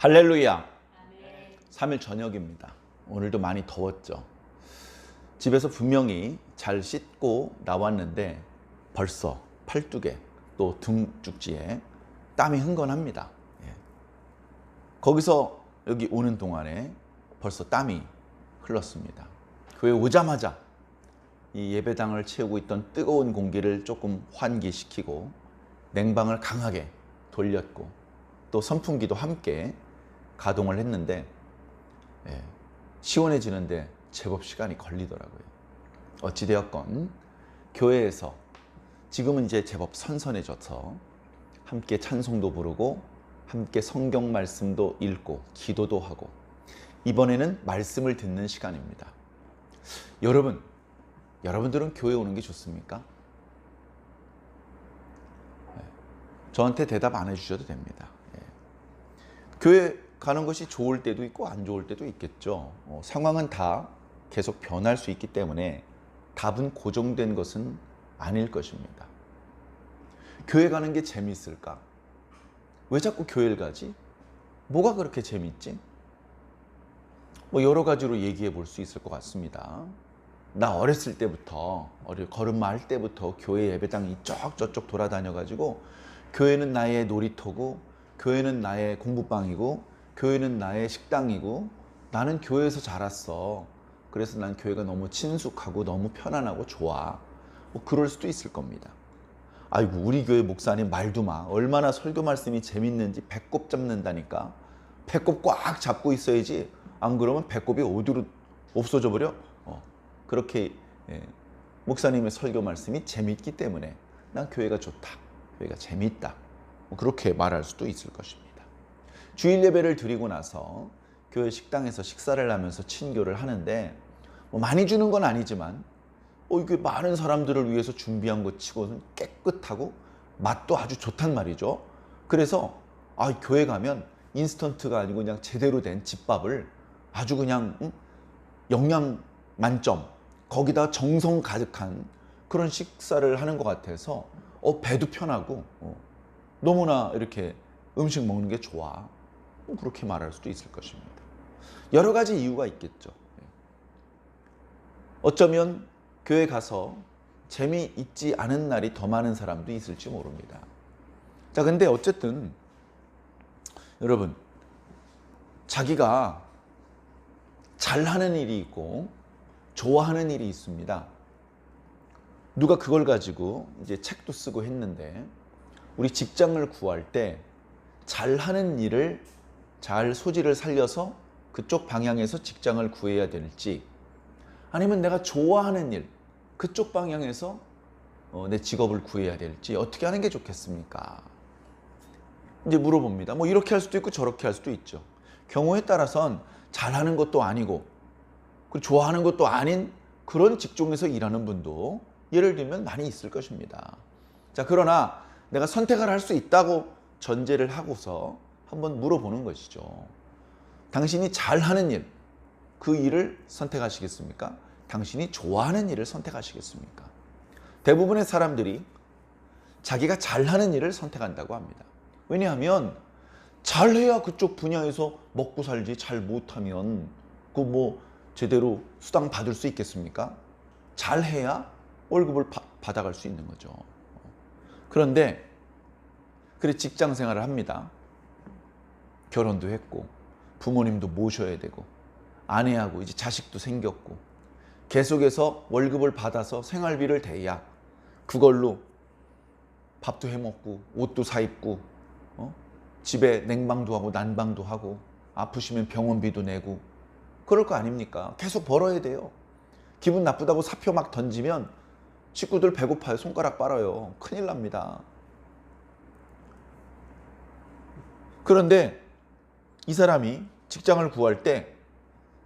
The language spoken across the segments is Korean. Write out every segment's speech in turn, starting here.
할렐루야. 3일 저녁입니다. 오늘도 많이 더웠죠. 집에서 분명히 잘 씻고 나왔는데 벌써 팔뚝에 또 등쪽지에 땀이 흥건합니다. 거기서 여기 오는 동안에 벌써 땀이 흘렀습니다. 교회 오자마자 이 예배당을 채우고 있던 뜨거운 공기를 조금 환기시키고 냉방을 강하게 돌렸고 또 선풍기도 함께 가동을 했는데 시원해지는데 제법 시간이 걸리더라고요. 어찌되었건 교회에서 지금은 이제 제법 선선해져서 함께 찬송도 부르고 함께 성경 말씀도 읽고 기도도 하고 이번에는 말씀을 듣는 시간입니다. 여러분들은 교회 오는 게 좋습니까? 저한테 대답 안 해주셔도 됩니다. 교회 가는 것이 좋을 때도 있고 안 좋을 때도 있겠죠. 상황은 다 계속 변할 수 있기 때문에 답은 고정된 것은 아닐 것입니다. 교회 가는 게 재미있을까? 왜 자꾸 교회를 가지? 뭐가 그렇게 재밌지? 여러 가지로 얘기해 볼 수 있을 것 같습니다. 나 어렸을 때부터 걸음마 할 때부터 교회 예배당 이쪽 저쪽 돌아다녀가지고 교회는 나의 놀이터고 교회는 나의 공부방이고 교회는 나의 식당이고 나는 교회에서 자랐어. 그래서 난 교회가 너무 친숙하고 너무 편안하고 좋아. 그럴 수도 있을 겁니다. 아이고 우리 교회 목사님 말도 마. 얼마나 설교 말씀이 재밌는지 배꼽 잡는다니까. 배꼽 꽉 잡고 있어야지. 안 그러면 배꼽이 어디로 없어져 버려. 그렇게 목사님의 설교 말씀이 재밌기 때문에 난 교회가 좋다. 교회가 재밌다. 그렇게 말할 수도 있을 것입니다. 주일 예배를 드리고 나서 교회 식당에서 식사를 하면서 친교를 하는데 많이 주는 건 아니지만 이게 많은 사람들을 위해서 준비한 것 치고는 깨끗하고 맛도 아주 좋단 말이죠. 그래서 교회 가면 인스턴트가 아니고 그냥 제대로 된 집밥을 아주 그냥 영양 만점 거기다 정성 가득한 그런 식사를 하는 것 같아서 배도 편하고 너무나 이렇게 음식 먹는 게 좋아. 그렇게 말할 수도 있을 것입니다. 여러 가지 이유가 있겠죠. 어쩌면 교회 가서 재미있지 않은 날이 더 많은 사람도 있을지 모릅니다. 자, 근데 어쨌든 여러분, 자기가 잘하는 일이 있고 좋아하는 일이 있습니다. 누가 그걸 가지고 이제 책도 쓰고 했는데 우리 직장을 구할 때 잘하는 일을 잘 소질을 살려서 그쪽 방향에서 직장을 구해야 될지 아니면 내가 좋아하는 일 그쪽 방향에서 내 직업을 구해야 될지 어떻게 하는 게 좋겠습니까? 이제 물어봅니다. 이렇게 할 수도 있고 저렇게 할 수도 있죠. 경우에 따라선 잘하는 것도 아니고 좋아하는 것도 아닌 그런 직종에서 일하는 분도 예를 들면 많이 있을 것입니다. 자, 그러나 내가 선택을 할 수 있다고 전제를 하고서 한번 물어보는 것이죠. 당신이 잘하는 일, 그 일을 선택하시겠습니까? 당신이 좋아하는 일을 선택하시겠습니까? 대부분의 사람들이 자기가 잘하는 일을 선택한다고 합니다. 왜냐하면 잘해야 그쪽 분야에서 먹고 살지 잘 못하면 제대로 수당 받을 수 있겠습니까? 잘해야 월급을 받아갈 수 있는 거죠. 그런데 직장 생활을 합니다. 결혼도 했고 부모님도 모셔야 되고 아내하고 이제 자식도 생겼고 계속해서 월급을 받아서 생활비를 대야 그걸로 밥도 해먹고 옷도 사입고 집에 냉방도 하고 난방도 하고 아프시면 병원비도 내고 그럴 거 아닙니까? 계속 벌어야 돼요. 기분 나쁘다고 사표 막 던지면 식구들 배고파요. 손가락 빨아요. 큰일 납니다. 그런데 이 사람이 직장을 구할 때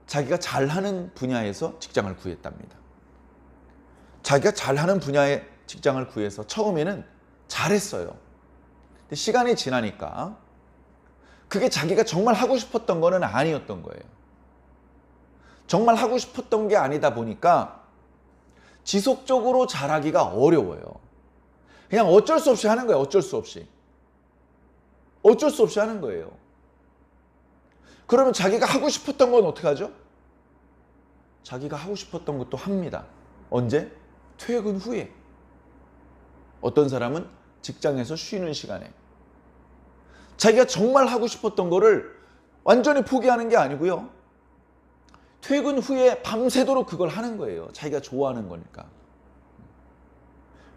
자기가 잘하는 분야에서 직장을 구했답니다. 자기가 잘하는 분야의 직장을 구해서 처음에는 잘했어요. 근데 시간이 지나니까 그게 자기가 정말 하고 싶었던 거는 아니었던 거예요. 정말 하고 싶었던 게 아니다 보니까 지속적으로 잘하기가 어려워요. 그냥 어쩔 수 없이 하는 거예요. 어쩔 수 없이 하는 거예요. 그러면 자기가 하고 싶었던 건 어떻게 하죠? 자기가 하고 싶었던 것도 합니다. 언제? 퇴근 후에. 어떤 사람은 직장에서 쉬는 시간에. 자기가 정말 하고 싶었던 거를 완전히 포기하는 게 아니고요. 퇴근 후에 밤새도록 그걸 하는 거예요. 자기가 좋아하는 거니까.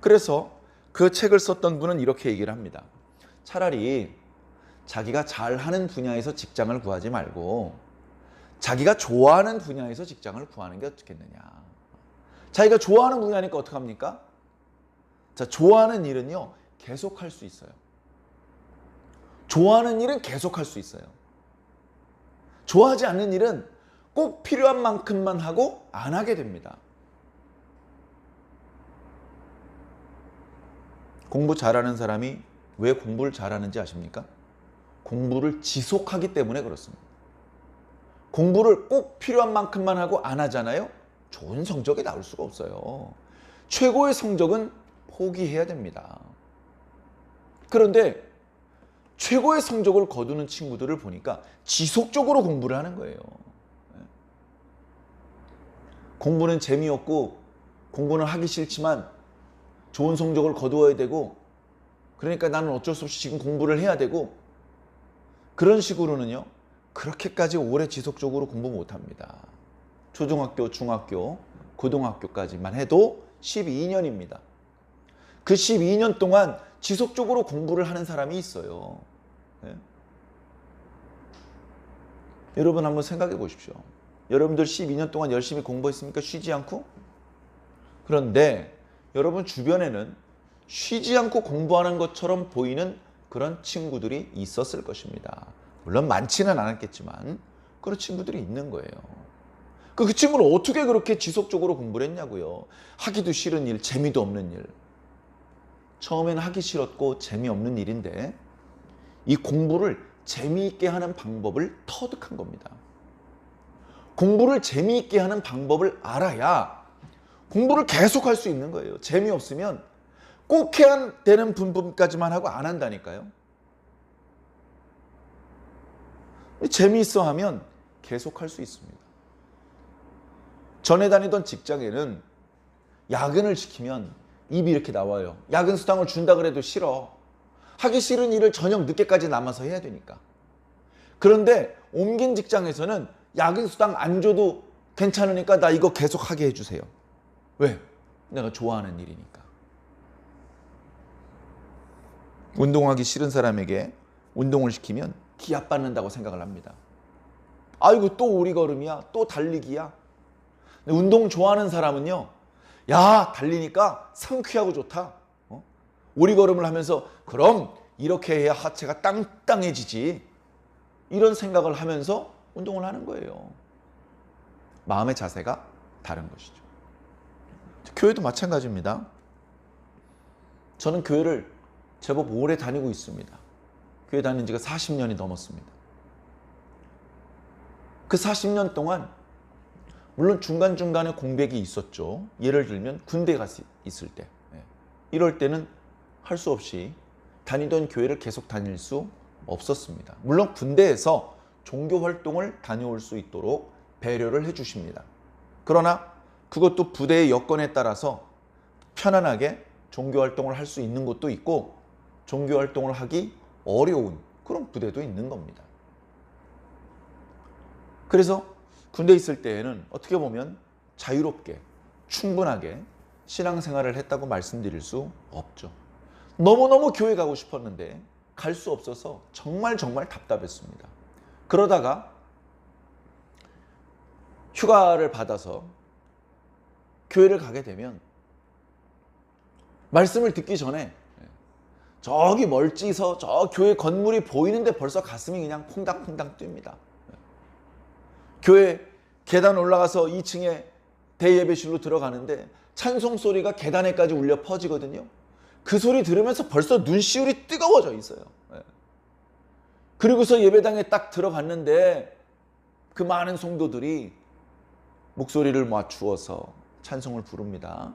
그래서 그 책을 썼던 분은 이렇게 얘기를 합니다. 차라리 자기가 잘하는 분야에서 직장을 구하지 말고 자기가 좋아하는 분야에서 직장을 구하는 게 어떻겠느냐. 자기가 좋아하는 분야니까 어떡합니까? 자, 좋아하는 일은요, 계속 할 수 있어요. 좋아하는 일은 계속 할 수 있어요. 좋아하지 않는 일은 꼭 필요한 만큼만 하고 안 하게 됩니다. 공부 잘하는 사람이 왜 공부를 잘하는지 아십니까? 공부를 지속하기 때문에 그렇습니다. 공부를 꼭 필요한 만큼만 하고 안 하잖아요? 좋은 성적이 나올 수가 없어요. 최고의 성적은 포기해야 됩니다. 그런데 최고의 성적을 거두는 친구들을 보니까 지속적으로 공부를 하는 거예요. 공부는 재미없고 공부는 하기 싫지만 좋은 성적을 거두어야 되고, 그러니까 나는 어쩔 수 없이 지금 공부를 해야 되고, 그런 식으로는요 그렇게까지 오래 지속적으로 공부 못합니다. 초중학교, 중학교, 고등학교까지만 해도 12년입니다. 그 12년 동안 지속적으로 공부를 하는 사람이 있어요. 네? 여러분 한번 생각해 보십시오. 여러분들 12년 동안 열심히 공부했습니까? 쉬지 않고? 그런데 여러분 주변에는 쉬지 않고 공부하는 것처럼 보이는 그런 친구들이 있었을 것입니다. 물론 많지는 않았겠지만 그런 친구들이 있는 거예요. 그 친구는 어떻게 그렇게 지속적으로 공부를 했냐고요. 하기도 싫은 일, 재미도 없는 일. 처음에는 하기 싫었고 재미없는 일인데 이 공부를 재미있게 하는 방법을 터득한 겁니다. 공부를 재미있게 하는 방법을 알아야 공부를 계속 할 수 있는 거예요. 재미없으면 꼭 해야 되는 부분까지만 하고 안 한다니까요. 재미있어 하면 계속 할 수 있습니다. 전에 다니던 직장에는 야근을 시키면 입이 이렇게 나와요. 야근 수당을 준다 그래도 싫어. 하기 싫은 일을 저녁 늦게까지 남아서 해야 되니까. 그런데 옮긴 직장에서는 야근 수당 안 줘도 괜찮으니까 나 이거 계속 하게 해주세요. 왜? 내가 좋아하는 일이니까. 운동하기 싫은 사람에게 운동을 시키면 기합받는다고 생각을 합니다. 아이고 또 오리걸음이야, 또 달리기야. 근데 운동 좋아하는 사람은요, 야 달리니까 상쾌하고 좋다. 오리걸음을 하면서 그럼 이렇게 해야 하체가 땅땅해지지. 이런 생각을 하면서 운동을 하는 거예요. 마음의 자세가 다른 것이죠. 교회도 마찬가지입니다. 저는 교회를 제법 오래 다니고 있습니다. 교회 다닌 지가 40년이 넘었습니다. 그 40년 동안 물론 중간중간에 공백이 있었죠. 예를 들면 군대 가서 있을 때. 이럴 때는 할 수 없이 다니던 교회를 계속 다닐 수 없었습니다. 물론 군대에서 종교 활동을 다녀올 수 있도록 배려를 해주십니다. 그러나 그것도 부대의 여건에 따라서 편안하게 종교 활동을 할 수 있는 곳도 있고 종교 활동을 하기 어려운 그런 부대도 있는 겁니다. 그래서 군대에 있을 때에는 어떻게 보면 자유롭게 충분하게 신앙생활을 했다고 말씀드릴 수 없죠. 너무너무 교회 가고 싶었는데 갈 수 없어서 정말 답답했습니다. 그러다가 휴가를 받아서 교회를 가게 되면 말씀을 듣기 전에 저기 멀찌서 저 교회 건물이 보이는데 벌써 가슴이 그냥 퐁당퐁당 뜁니다. 교회 계단 올라가서 2층에 대예배실로 들어가는데 찬송 소리가 계단에까지 울려 퍼지거든요. 그 소리 들으면서 벌써 눈시울이 뜨거워져 있어요. 그리고서 예배당에 딱 들어갔는데 그 많은 성도들이 목소리를 맞추어서 찬송을 부릅니다.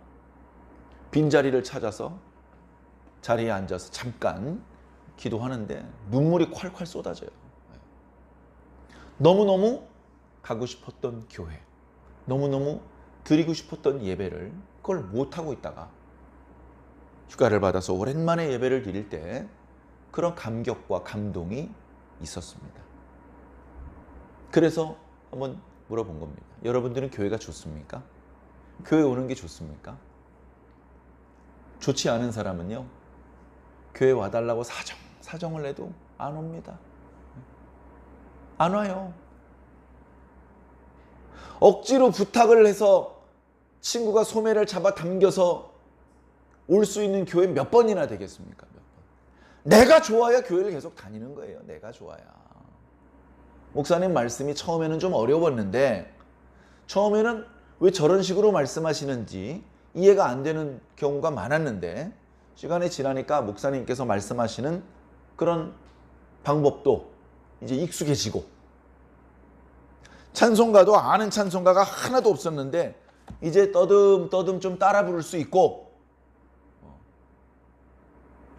빈자리를 찾아서 자리에 앉아서 잠깐 기도하는데 눈물이 콸콸 쏟아져요. 너무너무 가고 싶었던 교회, 너무너무 드리고 싶었던 예배를 그걸 못하고 있다가 휴가를 받아서 오랜만에 예배를 드릴 때 그런 감격과 감동이 있었습니다. 그래서 한번 물어본 겁니다. 여러분들은 교회가 좋습니까? 교회 오는 게 좋습니까? 좋지 않은 사람은요, 교회 와달라고 사정을 해도 안 옵니다. 안 와요. 억지로 부탁을 해서 친구가 소매를 잡아 당겨서 올 수 있는 교회 몇 번이나 되겠습니까? 몇 번. 내가 좋아야 교회를 계속 다니는 거예요. 내가 좋아야. 목사님 말씀이 처음에는 좀 어려웠는데 처음에는 왜 저런 식으로 말씀하시는지 이해가 안 되는 경우가 많았는데 시간이 지나니까 목사님께서 말씀하시는 그런 방법도 이제 익숙해지고 찬송가도 아는 찬송가가 하나도 없었는데 이제 떠듬떠듬 좀 따라 부를 수 있고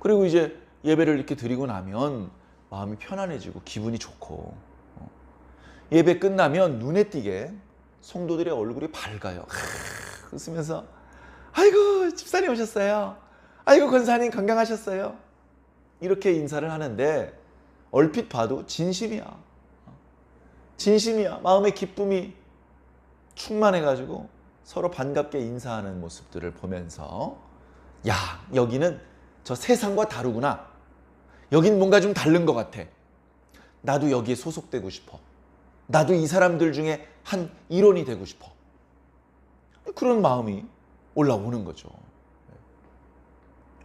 그리고 이제 예배를 이렇게 드리고 나면 마음이 편안해지고 기분이 좋고 예배 끝나면 눈에 띄게 성도들의 얼굴이 밝아요. 웃으면서 아이고 집사님 오셨어요. 아이고 권사님 건강하셨어요. 이렇게 인사를 하는데 얼핏 봐도 진심이야. 진심이야. 마음의 기쁨이 충만해가지고 서로 반갑게 인사하는 모습들을 보면서 야 여기는 저 세상과 다르구나. 여긴 뭔가 좀 다른 것 같아. 나도 여기에 소속되고 싶어. 나도 이 사람들 중에 한 일원이 되고 싶어. 그런 마음이 올라오는 거죠.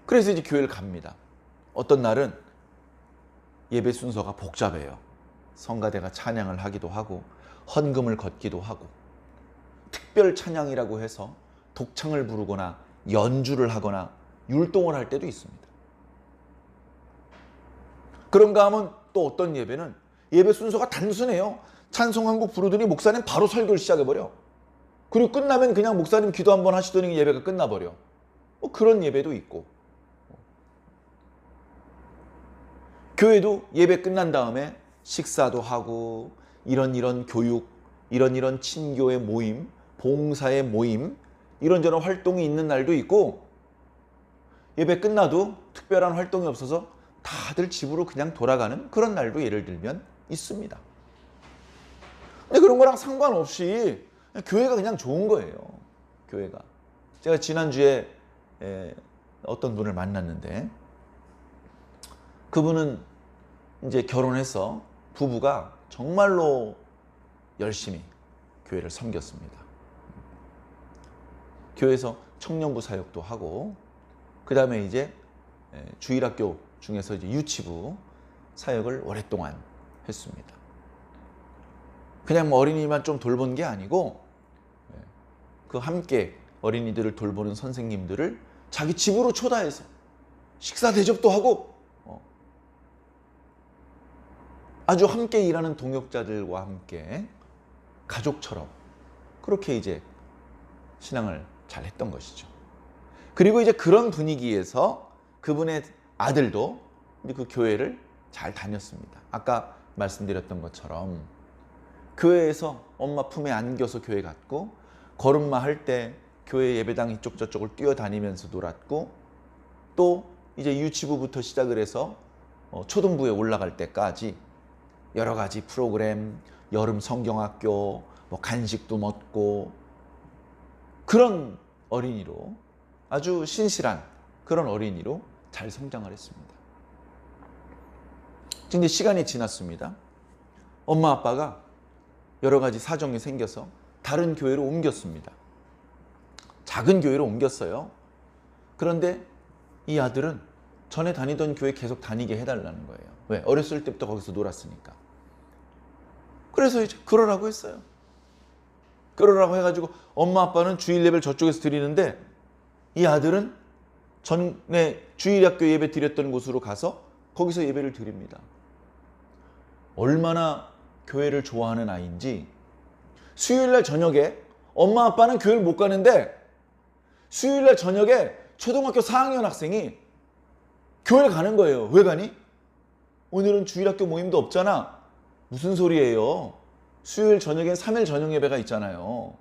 그래서 이제 교회를 갑니다. 어떤 날은 예배 순서가 복잡해요. 성가대가 찬양을 하기도 하고 헌금을 걷기도 하고 특별 찬양이라고 해서 독창을 부르거나 연주를 하거나 율동을 할 때도 있습니다. 그런가 하면 또 어떤 예배는 예배 순서가 단순해요. 찬송 한 곡 부르더니 목사님 바로 설교를 시작해버려. 그리고 끝나면 그냥 목사님 기도 한번 하시더니 예배가 끝나버려. 뭐 그런 예배도 있고 교회도 예배 끝난 다음에 식사도 하고 이런 교육, 이런 친교의 모임, 봉사의 모임 이런저런 활동이 있는 날도 있고 예배 끝나도 특별한 활동이 없어서 다들 집으로 그냥 돌아가는 그런 날도 예를 들면 있습니다. 근데 그런 거랑 상관없이 교회가 그냥 좋은 거예요. 교회가. 제가 지난주에 어떤 분을 만났는데 그분은 이제 결혼해서 부부가 정말로 열심히 교회를 섬겼습니다. 교회에서 청년부 사역도 하고 그 다음에 이제 주일학교 중에서 이제 유치부 사역을 오랫동안 했습니다. 그냥 뭐 어린이만 좀 돌본 게 아니고 그 함께 어린이들을 돌보는 선생님들을 자기 집으로 초대해서 식사 대접도 하고 아주 함께 일하는 동역자들과 함께 가족처럼 그렇게 이제 신앙을 잘 했던 것이죠. 그리고 이제 그런 분위기에서 그분의 아들도 그 교회를 잘 다녔습니다. 아까 말씀드렸던 것처럼 교회에서 엄마 품에 안겨서 교회 갔고 걸음마 할 때 교회 예배당 이쪽 저쪽을 뛰어다니면서 놀았고 또 이제 유치부부터 시작을 해서 초등부에 올라갈 때까지 여러 가지 프로그램, 여름 성경학교, 뭐 간식도 먹고 그런 어린이로 아주 신실한 그런 어린이로 잘 성장을 했습니다. 근데 시간이 지났습니다. 엄마 아빠가 여러 가지 사정이 생겨서 다른 교회로 옮겼습니다. 작은 교회로 옮겼어요. 그런데 이 아들은 전에 다니던 교회 계속 다니게 해달라는 거예요. 왜? 어렸을 때부터 거기서 놀았으니까. 그래서 이제 그러라고 했어요. 그러라고 해가지고 엄마 아빠는 주일 예배를 저쪽에서 드리는데 이 아들은 전에 주일학교 예배 드렸던 곳으로 가서 거기서 예배를 드립니다. 얼마나 교회를 좋아하는 아이인지 수요일날 저녁에 엄마 아빠는 교회를 못 가는데 수요일날 저녁에 초등학교 4학년 학생이 교회를 가는 거예요. 왜 가니? 오늘은 주일학교 모임도 없잖아. 무슨 소리예요? 수요일 저녁엔 3일 저녁 예배가 있잖아요.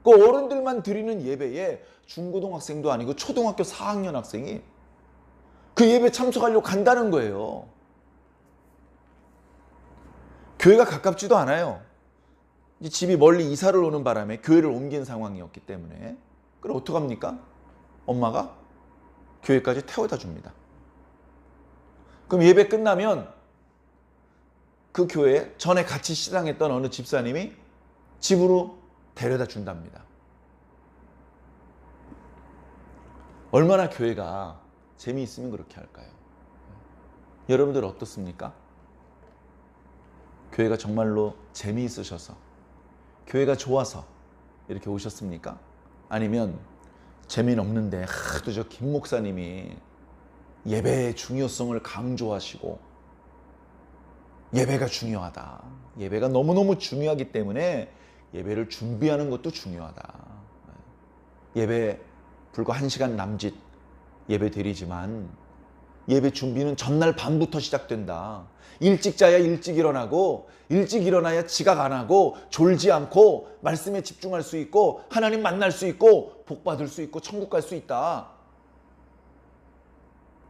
그 어른들만 드리는 예배에 중고등학생도 아니고 초등학교 4학년 학생이 그 예배 참석하려고 간다는 거예요. 교회가 가깝지도 않아요. 집이 멀리 이사를 오는 바람에 교회를 옮긴 상황이었기 때문에. 그럼 어떡합니까? 엄마가 교회까지 태워다 줍니다. 그럼 예배 끝나면 그 교회에 전에 같이 신앙했던 어느 집사님이 집으로 데려다 준답니다. 얼마나 교회가 재미있으면 그렇게 할까요? 여러분들 어떻습니까? 교회가 정말로 재미있으셔서, 교회가 좋아서 이렇게 오셨습니까? 아니면 재미는 없는데 하도 저 김 목사님이 예배의 중요성을 강조하시고 예배가 중요하다. 예배가 너무너무 중요하기 때문에 예배를 준비하는 것도 중요하다. 예배 불과 1시간 남짓 예배 드리지만 예배 준비는 전날 밤부터 시작된다. 일찍 자야 일찍 일어나고 일찍 일어나야 지각 안 하고 졸지 않고 말씀에 집중할 수 있고 하나님 만날 수 있고 복 받을 수 있고 천국 갈 수 있다.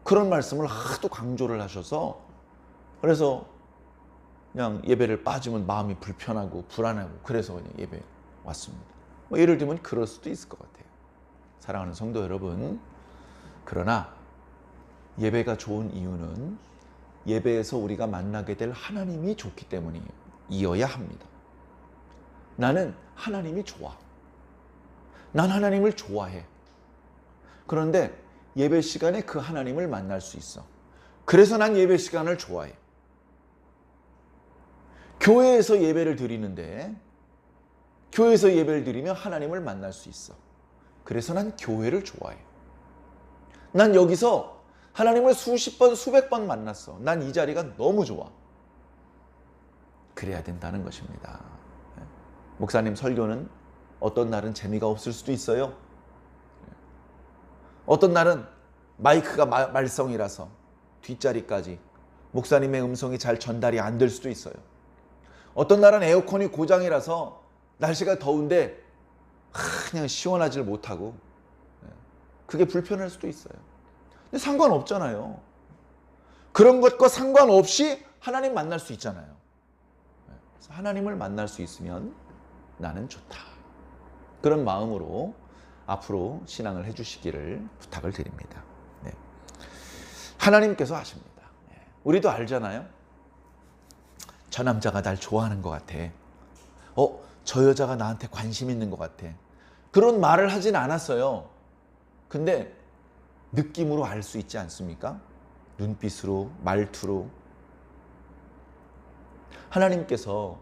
그런 말씀을 하도 강조를 하셔서 그래서 그냥 예배를 빠지면 마음이 불편하고 불안하고 그래서 그냥 예배 왔습니다. 뭐 예를 들면 그럴 수도 있을 것 같아요. 사랑하는 성도 여러분, 그러나 예배가 좋은 이유는 예배에서 우리가 만나게 될 하나님이 좋기 때문이어야 합니다. 나는 하나님이 좋아. 난 하나님을 좋아해. 그런데 예배 시간에 그 하나님을 만날 수 있어. 그래서 난 예배 시간을 좋아해. 교회에서 예배를 드리는데 교회에서 예배를 드리면 하나님을 만날 수 있어. 그래서 난 교회를 좋아해. 난 여기서 하나님을 수십 번, 수백 번 만났어. 난 이 자리가 너무 좋아. 그래야 된다는 것입니다. 목사님 설교는 어떤 날은 재미가 없을 수도 있어요. 어떤 날은 마이크가 말썽이라서 뒷자리까지 목사님의 음성이 잘 전달이 안 될 수도 있어요. 어떤 날은 에어컨이 고장이라서 날씨가 더운데 그냥 시원하지를 못하고 그게 불편할 수도 있어요. 근데 상관없잖아요. 그런 것과 상관없이 하나님 만날 수 있잖아요. 그래서 하나님을 만날 수 있으면 나는 좋다. 그런 마음으로 앞으로 신앙을 해주시기를 부탁을 드립니다. 네. 하나님께서 하십니다. 우리도 알잖아요. 저 남자가 날 좋아하는 것 같아. 저 여자가 나한테 관심 있는 것 같아. 그런 말을 하진 않았어요. 근데 느낌으로 알 수 있지 않습니까? 눈빛으로, 말투로. 하나님께서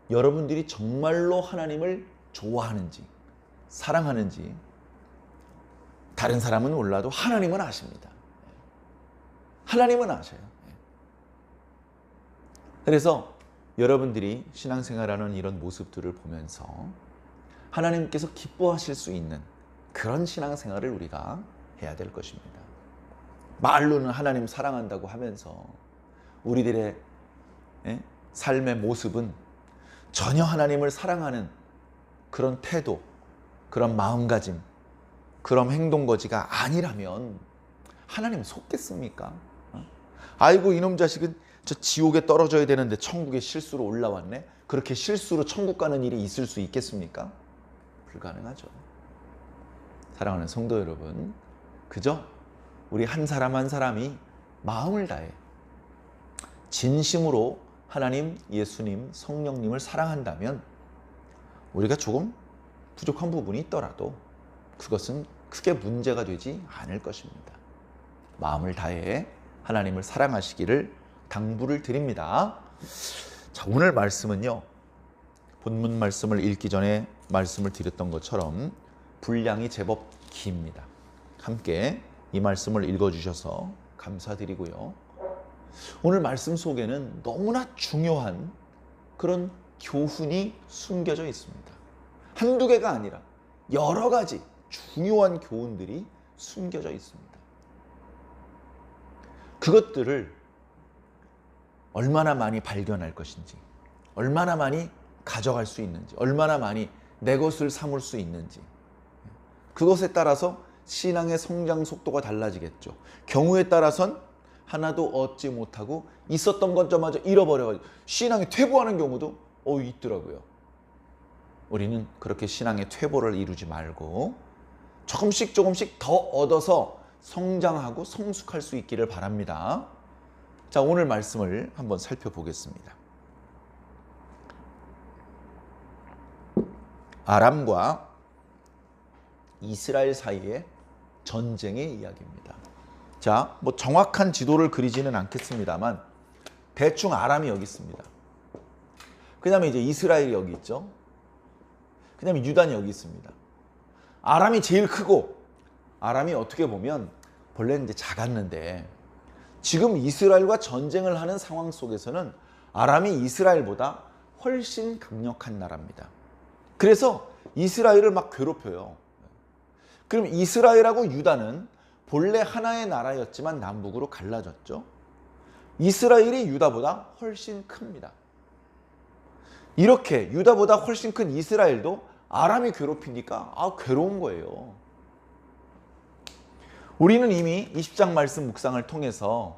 여러분들이 정말로 하나님을 좋아하는지, 사랑하는지 다른 사람은 몰라도 하나님은 아십니다. 하나님은 아셔요. 그래서 여러분들이 신앙생활하는 이런 모습들을 보면서 하나님께서 기뻐하실 수 있는 그런 신앙생활을 우리가 해야 될 것입니다. 말로는 하나님 사랑한다고 하면서 우리들의 삶의 모습은 전혀 하나님을 사랑하는 그런 태도, 그런 마음가짐, 그런 행동거지가 아니라면 하나님 속겠습니까? 아이고 이놈 자식은 저 지옥에 떨어져야 되는데 천국에 실수로 올라왔네. 그렇게 실수로 천국 가는 일이 있을 수 있겠습니까? 불가능하죠. 사랑하는 성도 여러분, 그저 우리 한 사람 한 사람이 마음을 다해 진심으로 하나님, 예수님, 성령님을 사랑한다면 우리가 조금 부족한 부분이 있더라도 그것은 크게 문제가 되지 않을 것입니다. 마음을 다해 하나님을 사랑하시기를 당부를 드립니다. 자, 오늘 말씀은요, 본문 말씀을 읽기 전에 말씀을 드렸던 것처럼 분량이 제법 깁니다. 함께 이 말씀을 읽어주셔서 감사드리고요. 오늘 말씀 속에는 너무나 중요한 그런 교훈이 숨겨져 있습니다. 한두 개가 아니라 여러 가지 중요한 교훈들이 숨겨져 있습니다. 그것들을 얼마나 많이 발견할 것인지, 얼마나 많이 가져갈 수 있는지, 얼마나 많이 내 것을 삼을 수 있는지, 그것에 따라서 신앙의 성장 속도가 달라지겠죠. 경우에 따라선 하나도 얻지 못하고 있었던 것마저 잃어버려가지고 신앙이 퇴보하는 경우도 있더라고요. 우리는 그렇게 신앙의 퇴보를 이루지 말고 조금씩 더 얻어서 성장하고 성숙할 수 있기를 바랍니다. 자, 오늘 말씀을 한번 살펴보겠습니다. 아람과 이스라엘 사이의 전쟁의 이야기입니다. 자, 뭐 정확한 지도를 그리지는 않겠습니다만 대충 아람이 여기 있습니다. 그 다음에 이제 이스라엘이 여기 있죠. 그 다음에 유다는 여기 있습니다. 아람이 제일 크고, 아람이 어떻게 보면 본래는 이제 작았는데 지금 이스라엘과 전쟁을 하는 상황 속에서는 아람이 이스라엘보다 훨씬 강력한 나라입니다. 그래서 이스라엘을 막 괴롭혀요. 그럼 이스라엘하고 유다는 본래 하나의 나라였지만 남북으로 갈라졌죠. 이스라엘이 유다보다 훨씬 큽니다. 이렇게 유다보다 훨씬 큰 이스라엘도 아람이 괴롭히니까 괴로운 거예요. 우리는 이미 20장 말씀 묵상을 통해서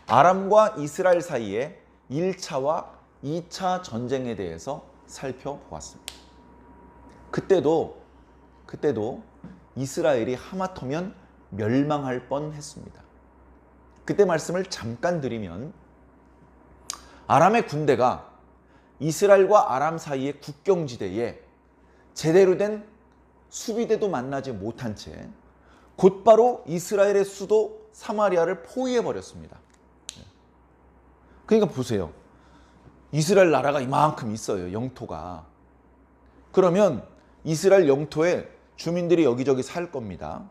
아람과 이스라엘 사이의 1차와 2차 전쟁에 대해서 살펴보았습니다. 그때도 이스라엘이 하마터면 멸망할 뻔했습니다. 그때 말씀을 잠깐 드리면 아람의 군대가 이스라엘과 아람 사이의 국경지대에 제대로 된 수비대도 만나지 못한 채 곧바로 이스라엘의 수도 사마리아를 포위해버렸습니다. 그러니까 보세요. 이스라엘 나라가 이만큼 있어요. 영토가. 그러면 이스라엘 영토에 주민들이 여기저기 살 겁니다.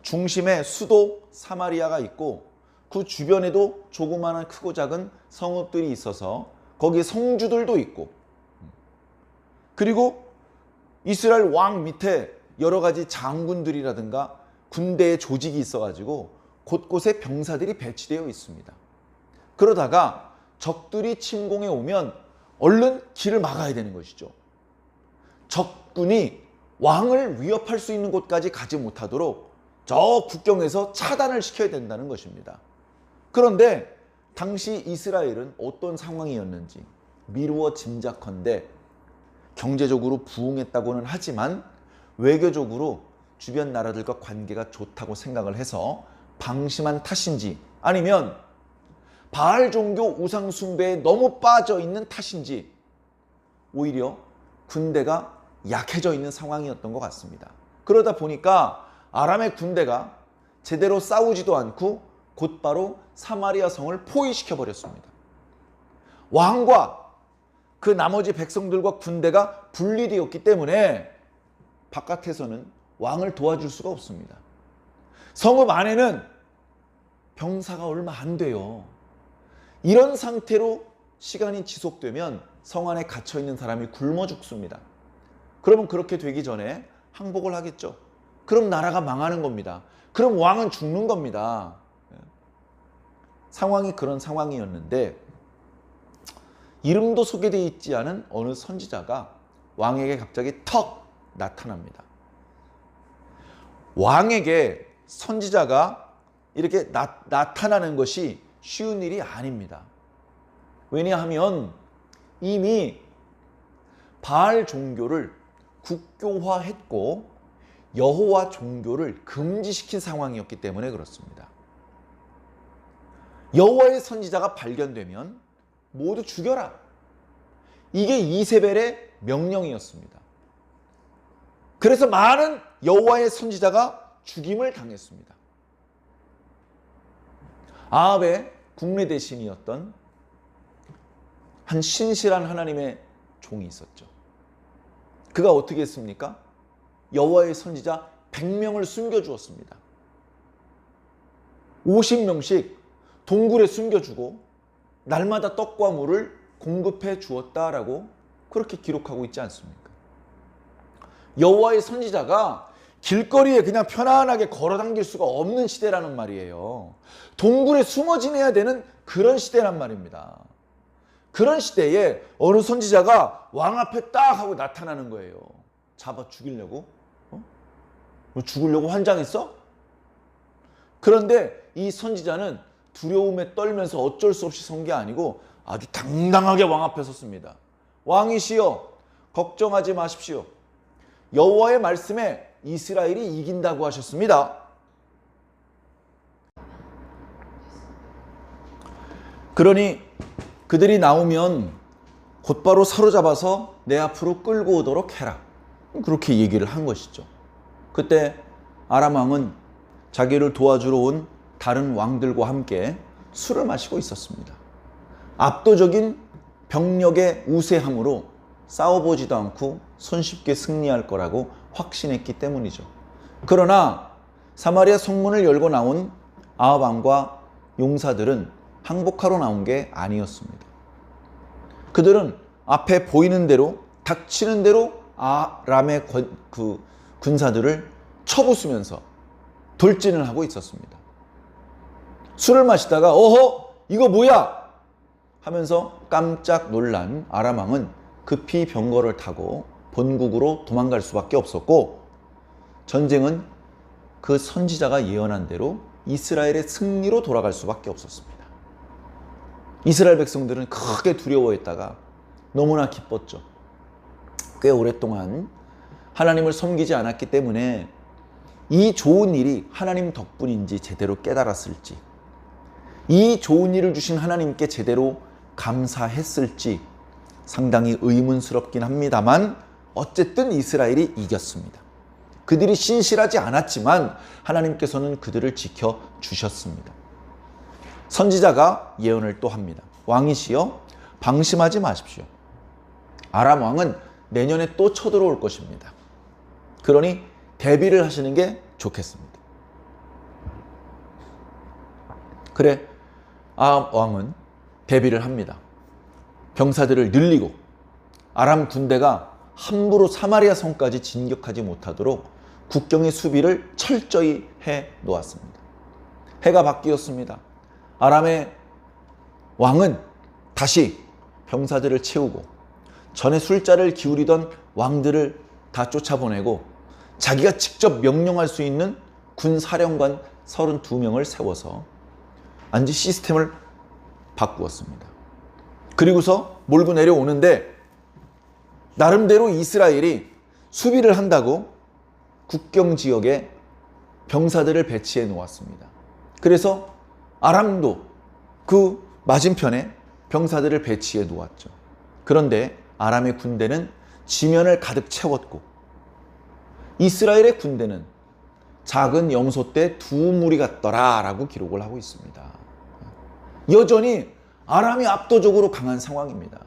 중심에 수도 사마리아가 있고 그 주변에도 조그마한 크고 작은 성읍들이 있어서 거기에 성주들도 있고, 그리고 이스라엘 왕 밑에 여러 가지 장군들이라든가 군대의 조직이 있어가지고 곳곳에 병사들이 배치되어 있습니다. 그러다가 적들이 침공해 오면 얼른 길을 막아야 되는 것이죠. 적군이 왕을 위협할 수 있는 곳까지 가지 못하도록 저 국경에서 차단을 시켜야 된다는 것입니다. 그런데 당시 이스라엘은 어떤 상황이었는지 미루어 짐작컨대 경제적으로 부흥했다고는 하지만 외교적으로 주변 나라들과 관계가 좋다고 생각을 해서 방심한 탓인지, 아니면 바알 종교 우상 숭배에 너무 빠져 있는 탓인지 오히려 군대가 약해져 있는 상황이었던 것 같습니다. 그러다 보니까 아람의 군대가 제대로 싸우지도 않고 곧바로 사마리아 성을 포위시켜 버렸습니다. 왕과 그 나머지 백성들과 군대가 분리되었기 때문에 바깥에서는 왕을 도와줄 수가 없습니다. 성읍 안에는 병사가 얼마 안 돼요. 이런 상태로 시간이 지속되면 성 안에 갇혀 있는 사람이 굶어 죽습니다. 그러면 그렇게 되기 전에 항복을 하겠죠. 그럼 나라가 망하는 겁니다. 그럼 왕은 죽는 겁니다. 상황이 그런 상황이었는데 이름도 소개되어 있지 않은 어느 선지자가 왕에게 갑자기 턱 나타납니다. 왕에게 선지자가 이렇게 나타나는 것이 쉬운 일이 아닙니다. 왜냐하면 이미 바알 종교를 국교화했고 여호와 종교를 금지시킨 상황이었기 때문에 그렇습니다. 여호와의 선지자가 발견되면 모두 죽여라. 이게 이세벨의 명령이었습니다. 그래서 많은 여호와의 선지자가 죽임을 당했습니다. 아합의 국내 대신이었던 한 신실한 하나님의 종이 있었죠. 그가 어떻게 했습니까? 여호와의 선지자 100명을 숨겨주었습니다. 50명씩 동굴에 숨겨주고 날마다 떡과 물을 공급해 주었다라고 그렇게 기록하고 있지 않습니까? 여호와의 선지자가 길거리에 그냥 편안하게 걸어 당길 수가 없는 시대라는 말이에요. 동굴에 숨어 지내야 되는 그런 시대란 말입니다. 그런 시대에 어느 선지자가 왕 앞에 딱 하고 나타나는 거예요. 잡아 죽이려고? 뭐 죽으려고 환장했어? 그런데 이 선지자는 두려움에 떨면서 어쩔 수 없이 선 게 아니고 아주 당당하게 왕 앞에 섰습니다. 왕이시여, 걱정하지 마십시오. 여호와의 말씀에 이스라엘이 이긴다고 하셨습니다. 그러니 그들이 나오면 곧바로 사로잡아서 내 앞으로 끌고 오도록 해라. 그렇게 얘기를 한 것이죠. 그때 아람 왕은 자기를 도와주러 온 다른 왕들과 함께 술을 마시고 있었습니다. 압도적인 병력의 우세함으로 싸워보지도 않고 손쉽게 승리할 거라고 확신했기 때문이죠. 그러나 사마리아 성문을 열고 나온 아합 왕과 용사들은 항복하러 나온 게 아니었습니다. 그들은 앞에 보이는 대로, 닥치는 대로 아람의 군사들을 쳐부수면서 돌진을 하고 있었습니다. 술을 마시다가 어허, 이거 뭐야? 하면서 깜짝 놀란 아람 왕은 급히 병거를 타고 본국으로 도망갈 수밖에 없었고, 전쟁은 그 선지자가 예언한 대로 이스라엘의 승리로 돌아갈 수밖에 없었습니다. 이스라엘 백성들은 크게 두려워했다가 너무나 기뻤죠. 꽤 오랫동안 하나님을 섬기지 않았기 때문에 이 좋은 일이 하나님 덕분인지 제대로 깨달았을지, 이 좋은 일을 주신 하나님께 제대로 감사했을지 상당히 의문스럽긴 합니다만 어쨌든 이스라엘이 이겼습니다. 그들이 신실하지 않았지만 하나님께서는 그들을 지켜주셨습니다. 선지자가 예언을 또 합니다. 왕이시여, 방심하지 마십시오. 아람 왕은 내년에 또 쳐들어올 것입니다. 그러니 대비를 하시는 게 좋겠습니다. 그래, 아람 왕은 대비를 합니다. 병사들을 늘리고 아람 군대가 함부로 사마리아 성까지 진격하지 못하도록 국경의 수비를 철저히 해 놓았습니다. 해가 바뀌었습니다. 아람의 왕은 다시 병사들을 채우고 전에 술자를 기울이던 왕들을 다 쫓아보내고 자기가 직접 명령할 수 있는 군사령관 32명을 세워서 완전 시스템을 바꾸었습니다. 그리고서 몰고 내려오는데 나름대로 이스라엘이 수비를 한다고 국경 지역에 병사들을 배치해 놓았습니다. 그래서 아람도 그 맞은편에 병사들을 배치해 놓았죠. 그런데 아람의 군대는 지면을 가득 채웠고 이스라엘의 군대는 작은 염소떼 두 무리 같더라 라고 기록을 하고 있습니다. 여전히 아람이 압도적으로 강한 상황입니다.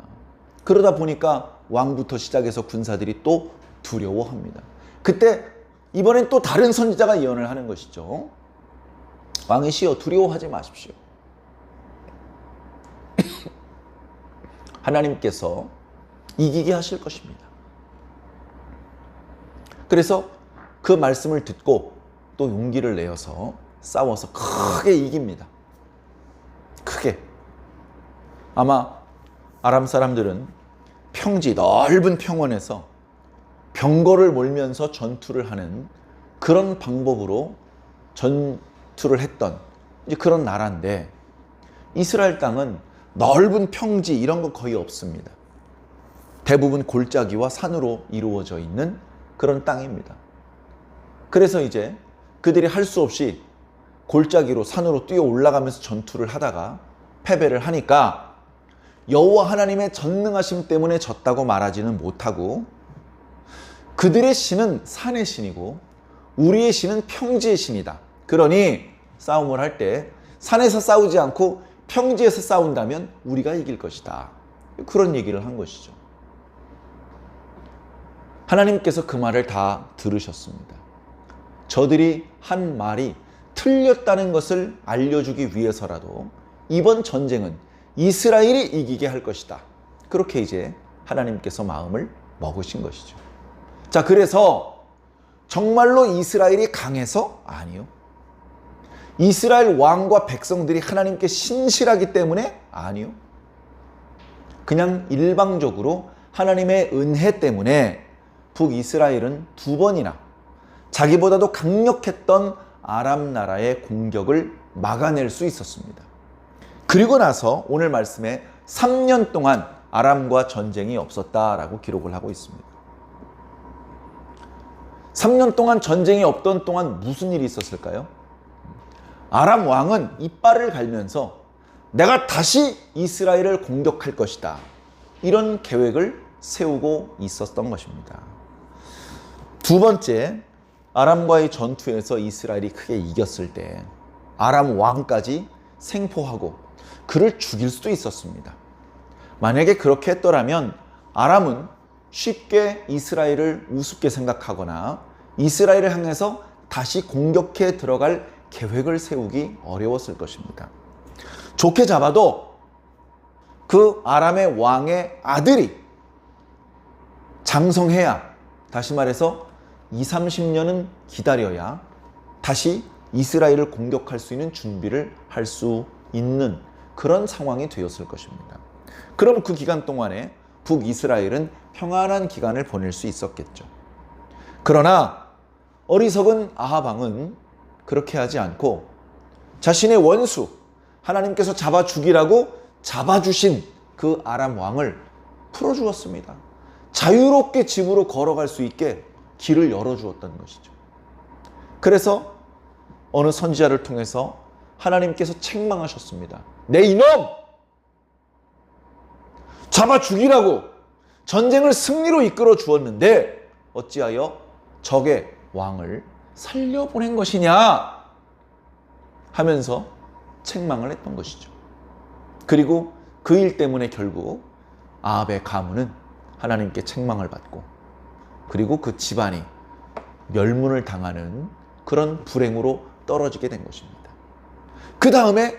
그러다 보니까 왕부터 시작해서 군사들이 또 두려워합니다. 그때 이번엔 또 다른 선지자가 예언을 하는 것이죠. 왕이시여, 두려워하지 마십시오. 하나님께서 이기게 하실 것입니다. 그래서 그 말씀을 듣고 또 용기를 내어서 싸워서 크게 이깁니다. 크게. 아마 아람 사람들은 평지, 넓은 평원에서 병거를 몰면서 전투를 하는 그런 방법으로 전투를 했던 이제 그런 나라인데, 이스라엘 땅은 넓은 평지 이런 거 거의 없습니다. 대부분 골짜기와 산으로 이루어져 있는 그런 땅입니다. 그래서 이제 그들이 할 수 없이 골짜기로 산으로 뛰어 올라가면서 전투를 하다가 패배를 하니까 여호와 하나님의 전능하심 때문에 졌다고 말하지는 못하고, 그들의 신은 산의 신이고 우리의 신은 평지의 신이다. 그러니 싸움을 할 때 산에서 싸우지 않고 평지에서 싸운다면 우리가 이길 것이다. 그런 얘기를 한 것이죠. 하나님께서 그 말을 다 들으셨습니다. 저들이 한 말이 틀렸다는 것을 알려주기 위해서라도 이번 전쟁은 이스라엘이 이기게 할 것이다. 그렇게 이제 하나님께서 마음을 먹으신 것이죠. 자, 그래서 정말로 이스라엘이 강해서? 아니요. 이스라엘 왕과 백성들이 하나님께 신실하기 때문에? 아니요. 그냥 일방적으로 하나님의 은혜 때문에 북이스라엘은 2번이나 자기보다도 강력했던 아람 나라의 공격을 막아낼 수 있었습니다. 그리고 나서 오늘 말씀에 3년 동안 아람과 전쟁이 없었다라고 기록을 하고 있습니다. 3년 동안 전쟁이 없던 동안 무슨 일이 있었을까요? 아람 왕은 이빨을 갈면서 내가 다시 이스라엘을 공격할 것이다, 이런 계획을 세우고 있었던 것입니다. 2번째, 아람과의 전투에서 이스라엘이 크게 이겼을 때 아람 왕까지 생포하고 그를 죽일 수도 있었습니다. 만약에 그렇게 했더라면 아람은 쉽게 이스라엘을 우습게 생각하거나 이스라엘을 향해서 다시 공격해 들어갈 계획을 세우기 어려웠을 것입니다. 좋게 잡아도 그 아람의 왕의 아들이 장성해야, 다시 말해서 20-30년은 기다려야 다시 이스라엘을 공격할 수 있는 준비를 할 수 있는 그런 상황이 되었을 것입니다. 그럼 그 기간 동안에 북이스라엘은 평안한 기간을 보낼 수 있었겠죠. 그러나 어리석은 아합 왕은 그렇게 하지 않고 자신의 원수, 하나님께서 잡아 죽이라고 잡아주신 그 아람 왕을 풀어주었습니다. 자유롭게 집으로 걸어갈 수 있게 길을 열어주었다는 것이죠. 그래서 어느 선지자를 통해서 하나님께서 책망하셨습니다. 내 이놈! 잡아 죽이라고 전쟁을 승리로 이끌어 주었는데 어찌하여 적의 왕을 살려보낸 것이냐 하면서 책망을 했던 것이죠. 그리고 그 일 때문에 결국 아합의 가문은 하나님께 책망을 받고 그리고 그 집안이 멸문을 당하는 그런 불행으로 떨어지게 된 것입니다. 그 다음에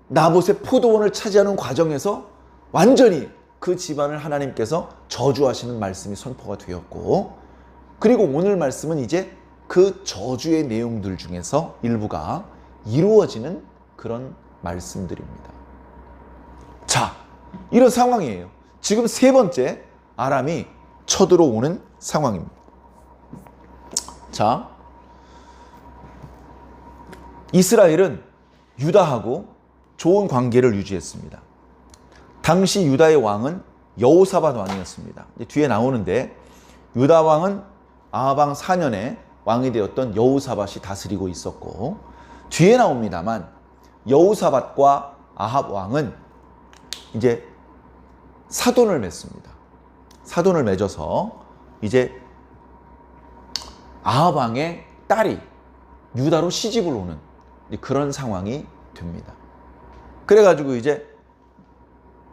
나봇의 포도원을 차지하는 과정에서 완전히 그 집안을 하나님께서 저주하시는 말씀이 선포가 되었고, 그리고 오늘 말씀은 이제 그 저주의 내용들 중에서 일부가 이루어지는 그런 말씀들입니다. 자, 이런 상황이에요. 지금 3번째 아람이 쳐들어오는 상황입니다. 자, 이스라엘은 유다하고 좋은 관계를 유지했습니다. 당시 유다의 왕은 여호사밧 왕이었습니다. 뒤에 나오는데 유다 왕은 아합 왕 4년에 왕이 되었던 여호사밧이 다스리고 있었고, 뒤에 나옵니다만 여호사밧과 아합 왕은 이제 사돈을 맺습니다. 사돈을 맺어서 이제 아합 왕의 딸이 유다로 시집을 오는 그런 상황이 됩니다. 그래가지고 이제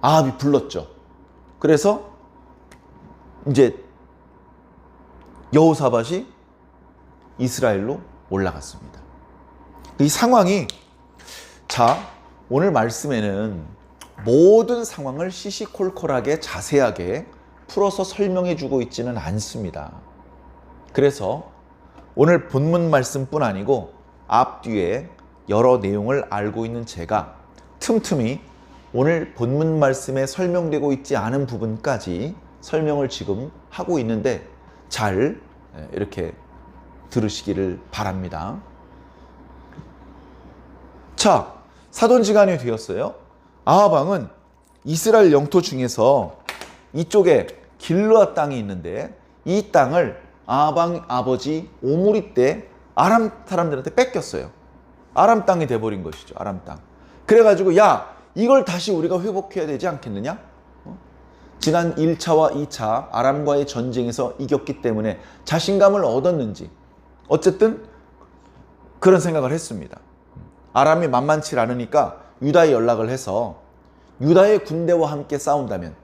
아합이 불렀죠. 그래서 이제 여호사밧이 이스라엘로 올라갔습니다. 이 상황이, 자, 오늘 말씀에는 모든 상황을 시시콜콜하게 자세하게 풀어서 설명해 주고 있지는 않습니다. 그래서 오늘 본문 말씀뿐 아니고 앞뒤에 여러 내용을 알고 있는 제가 틈틈이 오늘 본문 말씀에 설명되고 있지 않은 부분까지 설명을 지금 하고 있는데 잘 이렇게 들으시기를 바랍니다. 자, 사돈지간이 되었어요. 아합 왕은 이스라엘 영토 중에서 이쪽에 길르앗 땅이 있는데 이 땅을 아합 왕 아버지 오므리 때 아람 사람들한테 뺏겼어요. 아람 땅이 돼버린 것이죠. 아람 땅. 그래가지고 야, 이걸 다시 우리가 회복해야 되지 않겠느냐? 지난 1차와 2차 아람과의 전쟁에서 이겼기 때문에 자신감을 얻었는지 어쨌든 그런 생각을 했습니다. 아람이 만만치 않으니까 유다에 연락을 해서 유다의 군대와 함께 싸운다면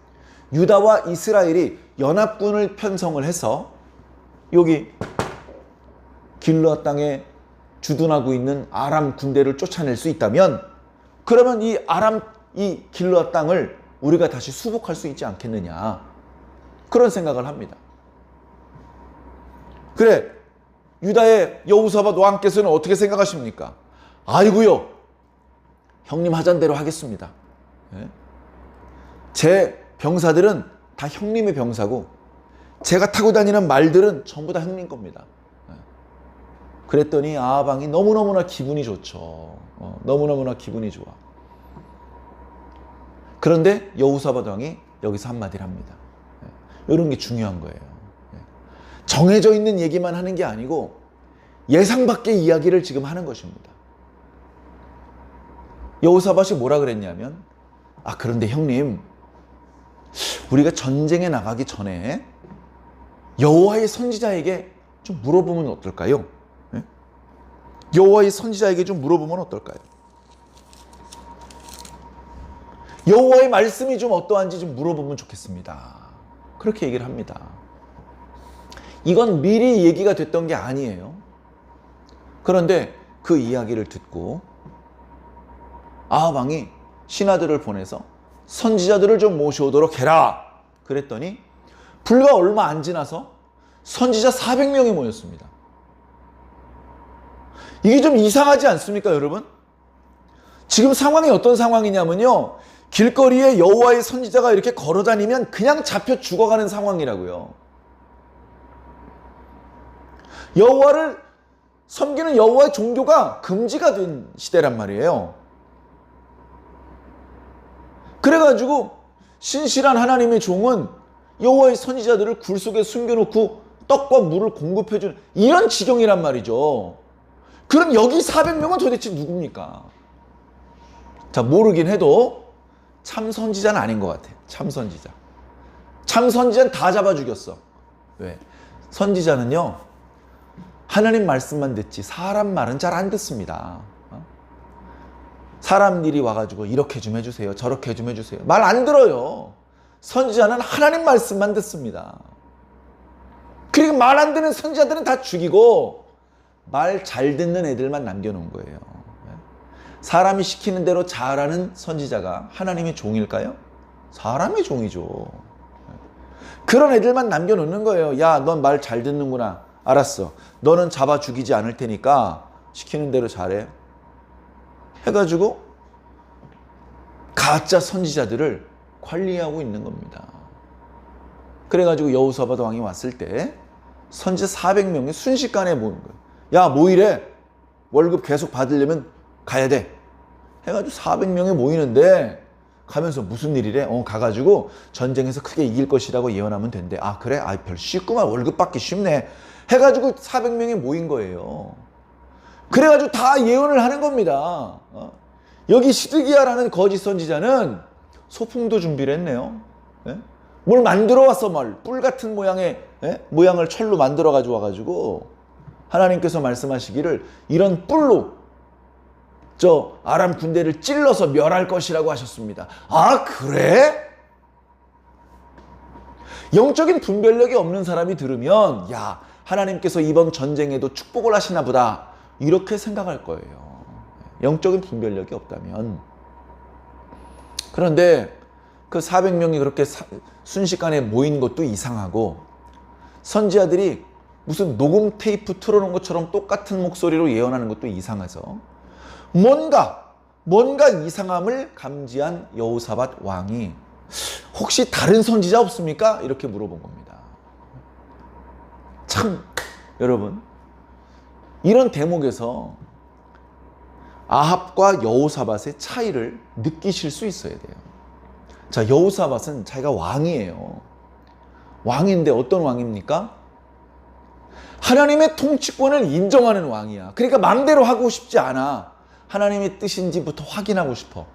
유다와 이스라엘이 연합군을 편성을 해서 여기 길르앗 땅에 주둔하고 있는 아람 군대를 쫓아낼 수 있다면 그러면 이 길르앗 땅을 우리가 다시 수복할 수 있지 않겠느냐, 그런 생각을 합니다. 그래, 유다의 여호사밧 왕께서는 어떻게 생각하십니까? 아이고요, 형님 하잔 대로 하겠습니다. 제 병사들은 다 형님의 병사고 제가 타고 다니는 말들은 전부 다 형님 겁니다. 그랬더니 아합 왕이 너무너무나 기분이 좋죠. 너무너무나 기분이 좋아. 그런데 여호사밧 왕이 여기서 한마디를 합니다. 이런 게 중요한 거예요. 정해져 있는 얘기만 하는 게 아니고 예상 밖의 이야기를 지금 하는 것입니다. 여호사밧이 뭐라 그랬냐면, 그런데 형님, 우리가 전쟁에 나가기 전에 여호와의 선지자에게 좀 물어보면 어떨까요? 여호와의 선지자에게 좀 물어보면 어떨까요? 여호와의 말씀이 좀 어떠한지 좀 물어보면 좋겠습니다. 그렇게 얘기를 합니다. 이건 미리 얘기가 됐던 게 아니에요. 그런데 그 이야기를 듣고 아합 왕이 신하들을 보내서 선지자들을 좀 모셔오도록 해라. 그랬더니 불과 얼마 안 지나서 선지자 400명이 모였습니다. 이게 좀 이상하지 않습니까, 여러분? 지금 상황이 어떤 상황이냐면요, 길거리에 여호와의 선지자가 이렇게 걸어다니면 그냥 잡혀 죽어가는 상황이라고요. 여호와를 섬기는 여호와의 종교가 금지가 된 시대란 말이에요. 그래가지고 신실한 하나님의 종은 여호와의 선지자들을 굴 속에 숨겨놓고 떡과 물을 공급해주는 이런 지경이란 말이죠. 그럼 여기 400명은 도대체 누굽니까? 자, 모르긴 해도 참 선지자는 아닌 것 같아. 참 선지자. 참 선지자는 다 잡아 죽였어. 왜? 선지자는요, 하나님 말씀만 듣지 사람 말은 잘 안 듣습니다. 사람들이 와가지고 이렇게 좀 해주세요, 저렇게 좀 해주세요, 말 안 들어요. 선지자는 하나님 말씀만 듣습니다. 그리고 말 안 듣는 선지자들은 다 죽이고 말 잘 듣는 애들만 남겨놓은 거예요. 사람이 시키는 대로 잘하는 선지자가 하나님의 종일까요? 사람의 종이죠. 그런 애들만 남겨놓는 거예요. 야, 넌 말 잘 듣는구나. 알았어. 너는 잡아 죽이지 않을 테니까 시키는 대로 잘해. 해가지고 가짜 선지자들을 관리하고 있는 겁니다. 그래가지고 여호사밧 왕이 왔을 때 선지자 400명이 순식간에 모인 거예요. 야, 뭐 이래? 월급 계속 받으려면 가야 돼. 해가지고 400명이 모이는데 가면서 무슨 일이래? 가가지고 전쟁에서 크게 이길 것이라고 예언하면 된대. 아, 그래? 별 쉽구만. 월급 받기 쉽네. 해가지고 400명이 모인 거예요. 그래가지고 다 예언을 하는 겁니다. 여기 시드기야라는 거짓 선지자는 소풍도 준비를 했네요. 뭘 만들어 왔어, 뿔 같은 모양의 모양을 철로 만들어 가지고 와가지고 하나님께서 말씀하시기를 이런 뿔로 저 아람 군대를 찔러서 멸할 것이라고 하셨습니다. 아, 그래? 영적인 분별력이 없는 사람이 들으면, 야, 하나님께서 이번 전쟁에도 축복을 하시나 보다, 이렇게 생각할 거예요. 영적인 분별력이 없다면. 그런데 그 400명이 그렇게 순식간에 모인 것도 이상하고, 선지자들이 무슨 녹음 테이프 틀어놓은 것처럼 똑같은 목소리로 예언하는 것도 이상해서 뭔가 이상함을 감지한 여호사밧 왕이 혹시 다른 선지자 없습니까? 이렇게 물어본 겁니다. 참, 여러분, 이런 대목에서 아합과 여호사밧의 차이를 느끼실 수 있어야 돼요. 자, 여호사밧은 자기가 왕이에요. 왕인데 어떤 왕입니까? 하나님의 통치권을 인정하는 왕이야. 그러니까 마음대로 하고 싶지 않아. 하나님의 뜻인지부터 확인하고 싶어.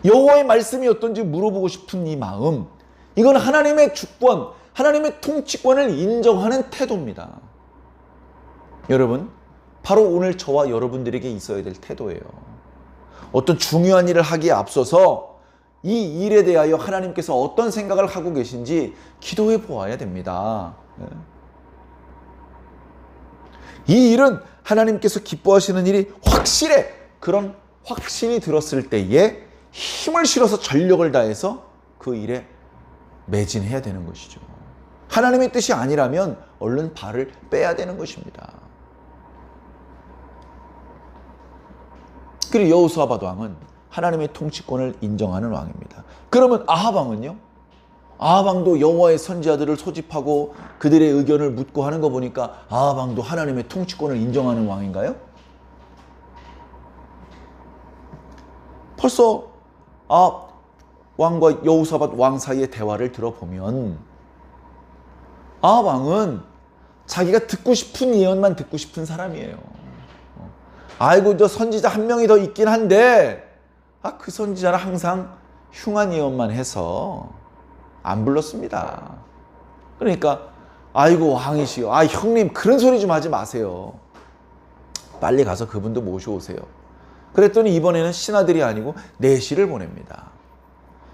여호와의 말씀이 어떤지 물어보고 싶은 이 마음, 이건 하나님의 주권, 하나님의 통치권을 인정하는 태도입니다. 여러분, 바로 오늘 저와 여러분들에게 있어야 될 태도예요. 어떤 중요한 일을 하기에 앞서서 이 일에 대하여 하나님께서 어떤 생각을 하고 계신지 기도해 보아야 됩니다. 이 일은 하나님께서 기뻐하시는 일이 확실해. 그런 확신이 들었을 때에 힘을 실어서 전력을 다해서 그 일에 매진해야 되는 것이죠. 하나님의 뜻이 아니라면 얼른 발을 빼야 되는 것입니다. 그리고 여호사밧 왕은 하나님의 통치권을 인정하는 왕입니다. 그러면 아합 왕은요? 아합 왕도 여호와의 선지자들을 소집하고 그들의 의견을 묻고 하는 거 보니까 아합 왕도 하나님의 통치권을 인정하는 왕인가요? 벌써 아합 왕과 여호사밧 왕 사이의 대화를 들어보면 아합 왕은 자기가 듣고 싶은 예언만 듣고 싶은 사람이에요. 아이고 저 선지자 한 명이 더 있긴 한데 그 선지자는 항상 흉한 예언만 해서 안 불렀습니다. 그러니까 아이고 왕이시여, 형님 그런 소리 좀 하지 마세요. 빨리 가서 그분도 모셔오세요. 그랬더니 이번에는 신하들이 아니고 내시를 보냅니다.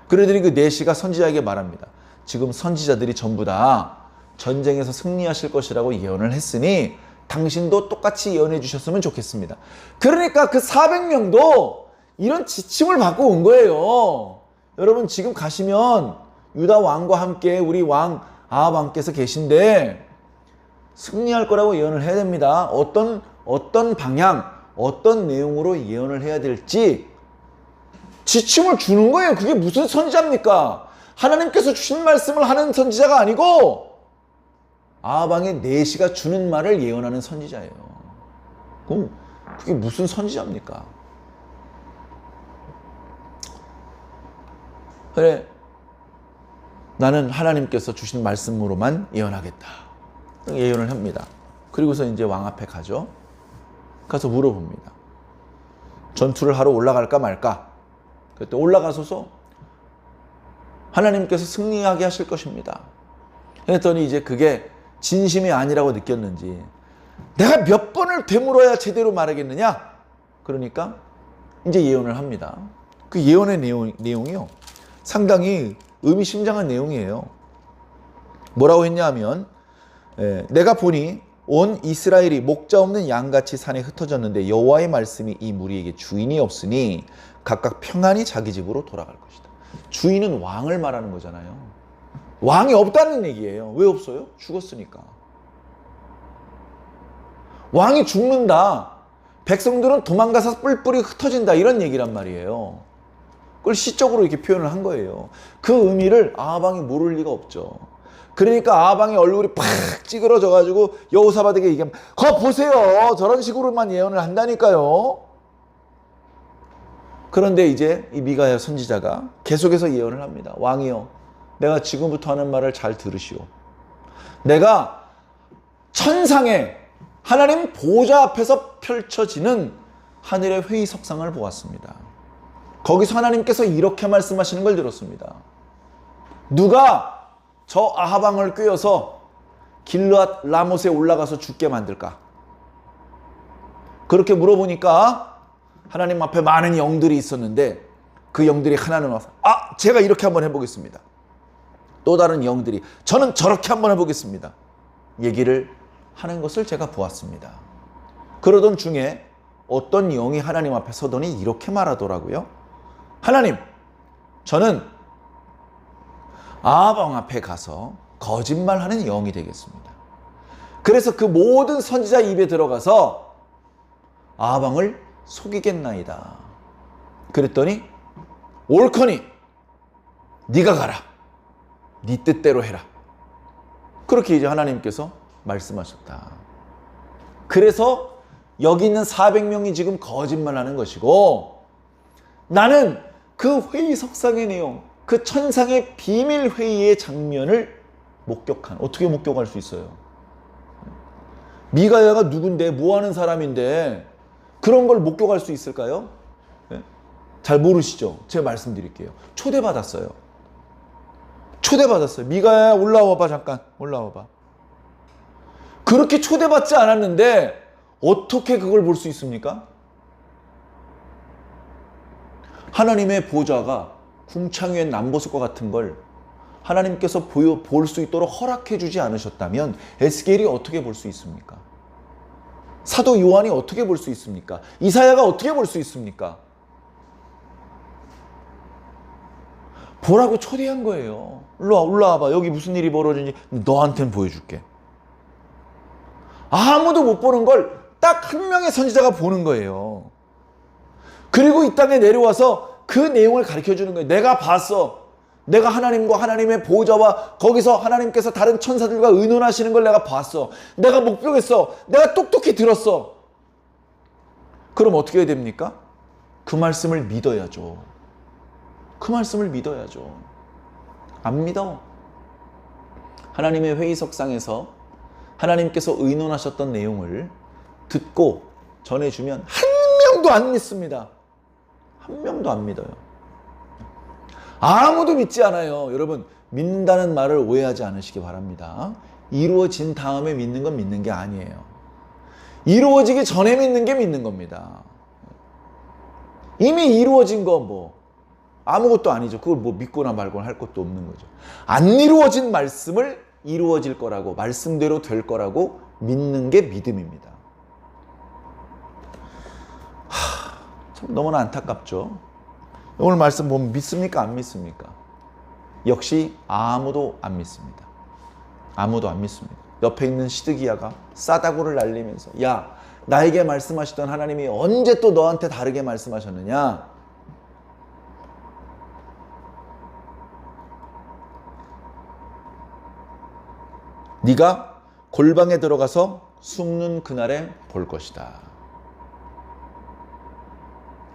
그러더니 그 내시가 선지자에게 말합니다. 지금 선지자들이 전부 다 전쟁에서 승리하실 것이라고 예언을 했으니 당신도 똑같이 예언해 주셨으면 좋겠습니다. 그러니까 그 400명도 이런 지침을 받고 온 거예요. 여러분 지금 가시면 유다 왕과 함께 우리 왕 아합 왕께서 계신데 승리할 거라고 예언을 해야 됩니다. 어떤 방향, 어떤 내용으로 예언을 해야 될지 지침을 주는 거예요. 그게 무슨 선지자입니까? 하나님께서 주신 말씀을 하는 선지자가 아니고 아합 왕의 내시가 주는 말을 예언하는 선지자예요. 그럼 그게 무슨 선지자입니까? 그래, 나는 하나님께서 주신 말씀으로만 예언하겠다. 예언을 합니다. 그리고서 이제 왕 앞에 가죠. 가서 물어봅니다. 전투를 하러 올라갈까 말까? 그때 올라가소서 하나님께서 승리하게 하실 것입니다. 그랬더니 이제 그게 진심이 아니라고 느꼈는지 내가 몇 번을 되물어야 제대로 말하겠느냐? 그러니까 이제 예언을 합니다. 그 예언의 내용이요. 상당히 의미심장한 내용이에요. 뭐라고 했냐 하면 내가 보니 온 이스라엘이 목자 없는 양같이 산에 흩어졌는데 여호와의 말씀이 이 무리에게 주인이 없으니 각각 평안히 자기 집으로 돌아갈 것이다. 주인은 왕을 말하는 거잖아요. 왕이 없다는 얘기예요. 왜 없어요? 죽었으니까. 왕이 죽는다. 백성들은 도망가서 뿔뿔이 흩어진다. 이런 얘기란 말이에요. 그걸 시적으로 이렇게 표현을 한 거예요. 그 의미를 아합 왕이 모를 리가 없죠. 그러니까 아합 왕의 얼굴이 팍 찌그러져 가지고 여호사밧에게 얘기하면 거 보세요. 저런 식으로만 예언을 한다니까요. 그런데 이제 이 미가야 선지자가 계속해서 예언을 합니다. 왕이여, 내가 지금부터 하는 말을 잘 들으시오. 내가 천상에 하나님 보좌 앞에서 펼쳐지는 하늘의 회의석상을 보았습니다. 거기서 하나님께서 이렇게 말씀하시는 걸 들었습니다. 누가 저 아합 왕을 꿰어서 길르앗 라못에 올라가서 죽게 만들까? 그렇게 물어보니까 하나님 앞에 많은 영들이 있었는데 그 영들이 하나는 와서 제가 이렇게 한번 해보겠습니다. 또 다른 영들이 저는 저렇게 한번 해보겠습니다. 얘기를 하는 것을 제가 보았습니다. 그러던 중에 어떤 영이 하나님 앞에 서더니 이렇게 말하더라고요. 하나님, 저는 아합 왕 앞에 가서 거짓말하는 영이 되겠습니다. 그래서 그 모든 선지자 입에 들어가서 아합 왕을 속이겠나이다. 그랬더니 옳거니 네가 가라. 네 뜻대로 해라. 그렇게 이제 하나님께서 말씀하셨다. 그래서 여기 있는 400명이 지금 거짓말하는 것이고 나는 그 회의석상의 내용, 그 천상의 비밀 회의의 장면을 어떻게 목격할 수 있어요? 미가야가 누군데 뭐하는 사람인데 그런 걸 목격할 수 있을까요? 잘 모르시죠? 제가 말씀드릴게요. 초대받았어요. 미가야 올라와봐. 잠깐 올라와봐. 그렇게 초대받지 않았는데 어떻게 그걸 볼 수 있습니까? 하나님의 보좌가 궁창 위에 남보석과 같은 걸 하나님께서 볼 수 있도록 허락해 주지 않으셨다면 에스겔이 어떻게 볼 수 있습니까? 사도 요한이 어떻게 볼 수 있습니까? 이사야가 어떻게 볼 수 있습니까? 보라고 초대한 거예요. 올라와봐. 여기 무슨 일이 벌어지는지 너한테는 보여줄게. 아무도 못 보는 걸 딱 한 명의 선지자가 보는 거예요. 그리고 이 땅에 내려와서 그 내용을 가르쳐 주는 거예요. 내가 봤어. 내가 하나님과 하나님의 보호자와 거기서 하나님께서 다른 천사들과 의논하시는 걸 내가 봤어. 내가 목격했어. 내가 똑똑히 들었어. 그럼 어떻게 해야 됩니까? 그 말씀을 믿어야죠. 그 말씀을 믿어야죠. 안 믿어. 하나님의 회의석상에서 하나님께서 의논하셨던 내용을 듣고 전해주면 한 명도 안 믿습니다. 한 명도 안 믿어요. 아무도 믿지 않아요. 여러분, 믿는다는 말을 오해하지 않으시기 바랍니다. 이루어진 다음에 믿는 건 믿는 게 아니에요. 이루어지기 전에 믿는 게 믿는 겁니다. 이미 이루어진 거 뭐 아무것도 아니죠. 그걸 뭐 믿거나 말거나 할 것도 없는 거죠. 안 이루어진 말씀을 이루어질 거라고, 말씀대로 될 거라고 믿는 게 믿음입니다. 참 너무나 안타깝죠. 오늘 말씀 보면 믿습니까? 안 믿습니까? 역시 아무도 안 믿습니다. 아무도 안 믿습니다. 옆에 있는 시드기야가 싸다구를 날리면서, 야, 나에게 말씀하시던 하나님이 언제 또 너한테 다르게 말씀하셨느냐? 네가 골방에 들어가서 숨는 그날에 볼 것이다.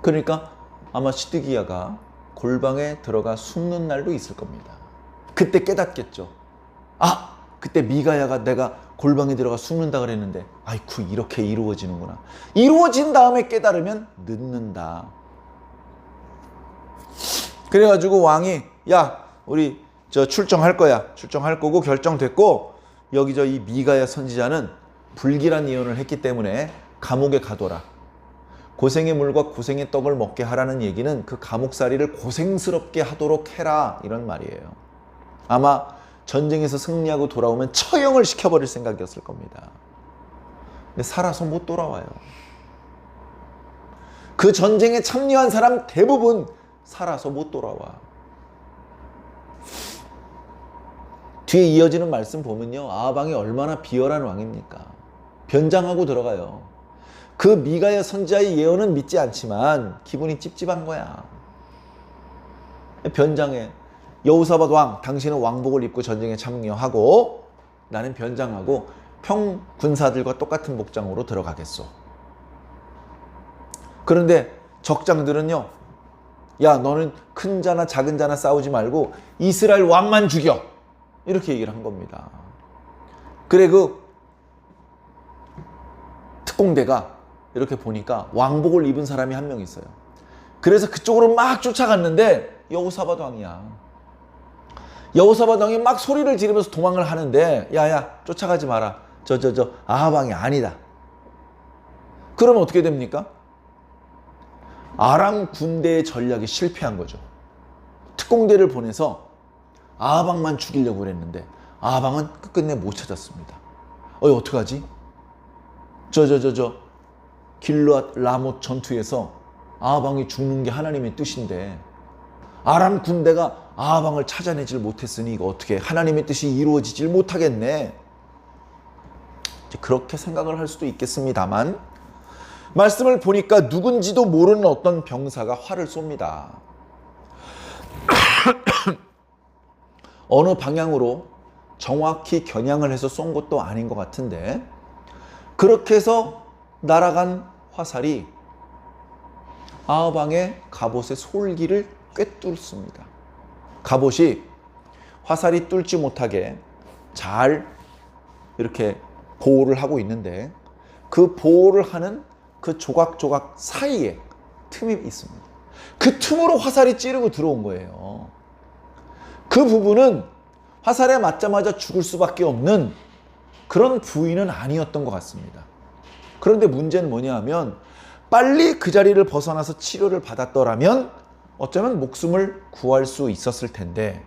그러니까 아마 시드기야가 골방에 들어가 숨는 날도 있을 겁니다. 그때 깨닫겠죠. 아, 그때 미가야가 내가 골방에 들어가 숨는다 그랬는데 아이쿠 이렇게 이루어지는구나. 이루어진 다음에 깨달으면 늦는다. 그래가지고 왕이 야 우리 저 출정할 거야. 출정할 거고 결정됐고 여기 저 이 미가야 선지자는 불길한 예언을 했기 때문에 감옥에 가둬라. 고생의 물과 고생의 떡을 먹게 하라는 얘기는 그 감옥살이를 고생스럽게 하도록 해라 이런 말이에요. 아마 전쟁에서 승리하고 돌아오면 처형을 시켜버릴 생각이었을 겁니다. 근데 살아서 못 돌아와요. 그 전쟁에 참여한 사람 대부분 살아서 못 돌아와. 뒤에 이어지는 말씀 보면요. 아하방이 얼마나 비열한 왕입니까? 변장하고 들어가요. 그 미가야 선지자의 예언은 믿지 않지만 기분이 찝찝한 거야. 변장해. 여호사밧 왕, 당신은 왕복을 입고 전쟁에 참여하고 나는 변장하고 평 군사들과 똑같은 복장으로 들어가겠소. 그런데 적장들은요. 야, 너는 큰 자나 작은 자나 싸우지 말고 이스라엘 왕만 죽여. 이렇게 얘기를 한 겁니다. 그래 그 특공대가 이렇게 보니까 왕복을 입은 사람이 한 명 있어요. 그래서 그쪽으로 막 쫓아갔는데 여호사밧 왕이야. 여호사밧 왕이 막 소리를 지르면서 도망을 하는데 야야 쫓아가지 마라. 저 아합 왕이 아니다. 그러면 어떻게 됩니까? 아람 군대의 전략이 실패한 거죠. 특공대를 보내서 아합 왕만 죽이려고 그랬는데 아합 왕은 끝끝내 못 찾았습니다. 어떡하지? 길르앗 라못 전투에서 아합 왕이 죽는 게 하나님의 뜻인데 아람 군대가 아합 왕을 찾아내질 못했으니 이거 어떻게 하나님의 뜻이 이루어지질 못하겠네. 그렇게 생각을 할 수도 있겠습니다만 말씀을 보니까 누군지도 모르는 어떤 병사가 활을 쏩니다. 어느 방향으로 정확히 겨냥을 해서 쏜 것도 아닌 것 같은데 그렇게 해서 날아간 화살이 아합 왕의 갑옷의 솔기를 꿰뚫습니다. 갑옷이 화살이 뚫지 못하게 잘 이렇게 보호를 하고 있는데 그 보호를 하는 그 조각조각 사이에 틈이 있습니다. 그 틈으로 화살이 찌르고 들어온 거예요. 그 부분은 화살에 맞자마자 죽을 수밖에 없는 그런 부위는 아니었던 것 같습니다. 그런데 문제는 뭐냐 하면 빨리 그 자리를 벗어나서 치료를 받았더라면 어쩌면 목숨을 구할 수 있었을 텐데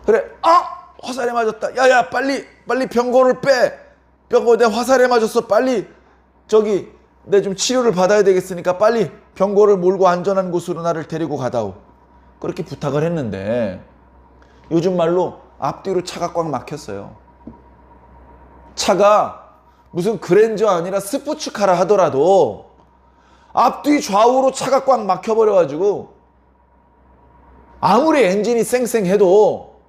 그래 화살에 맞았다. 야야 빨리 병거를 빼. 병거 내 화살에 맞았어. 빨리 내 좀 치료를 받아야 되겠으니까 빨리 병거를 몰고 안전한 곳으로 나를 데리고 가다오. 그렇게 부탁을 했는데 요즘 말로 앞뒤로 차가 꽉 막혔어요. 차가 무슨 그랜저 아니라 스포츠카라 하더라도 앞뒤 좌우로 차가 꽉 막혀버려가지고 아무리 엔진이 쌩쌩해도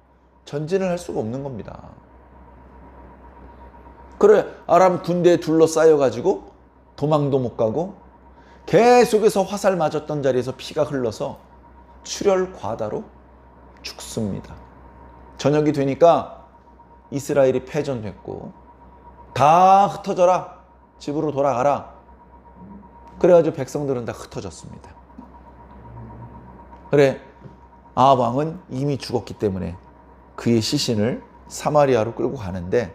전진을 할 수가 없는 겁니다. 그래, 아람 군대에 둘러싸여가지고 도망도 못 가고 계속해서 화살 맞았던 자리에서 피가 흘러서 출혈 과다로 죽습니다. 저녁이 되니까 이스라엘이 패전됐고 다 흩어져라, 집으로 돌아가라. 그래가지고 백성들은 다 흩어졌습니다. 그래, 아합 왕은 이미 죽었기 때문에 그의 시신을 사마리아로 끌고 가는데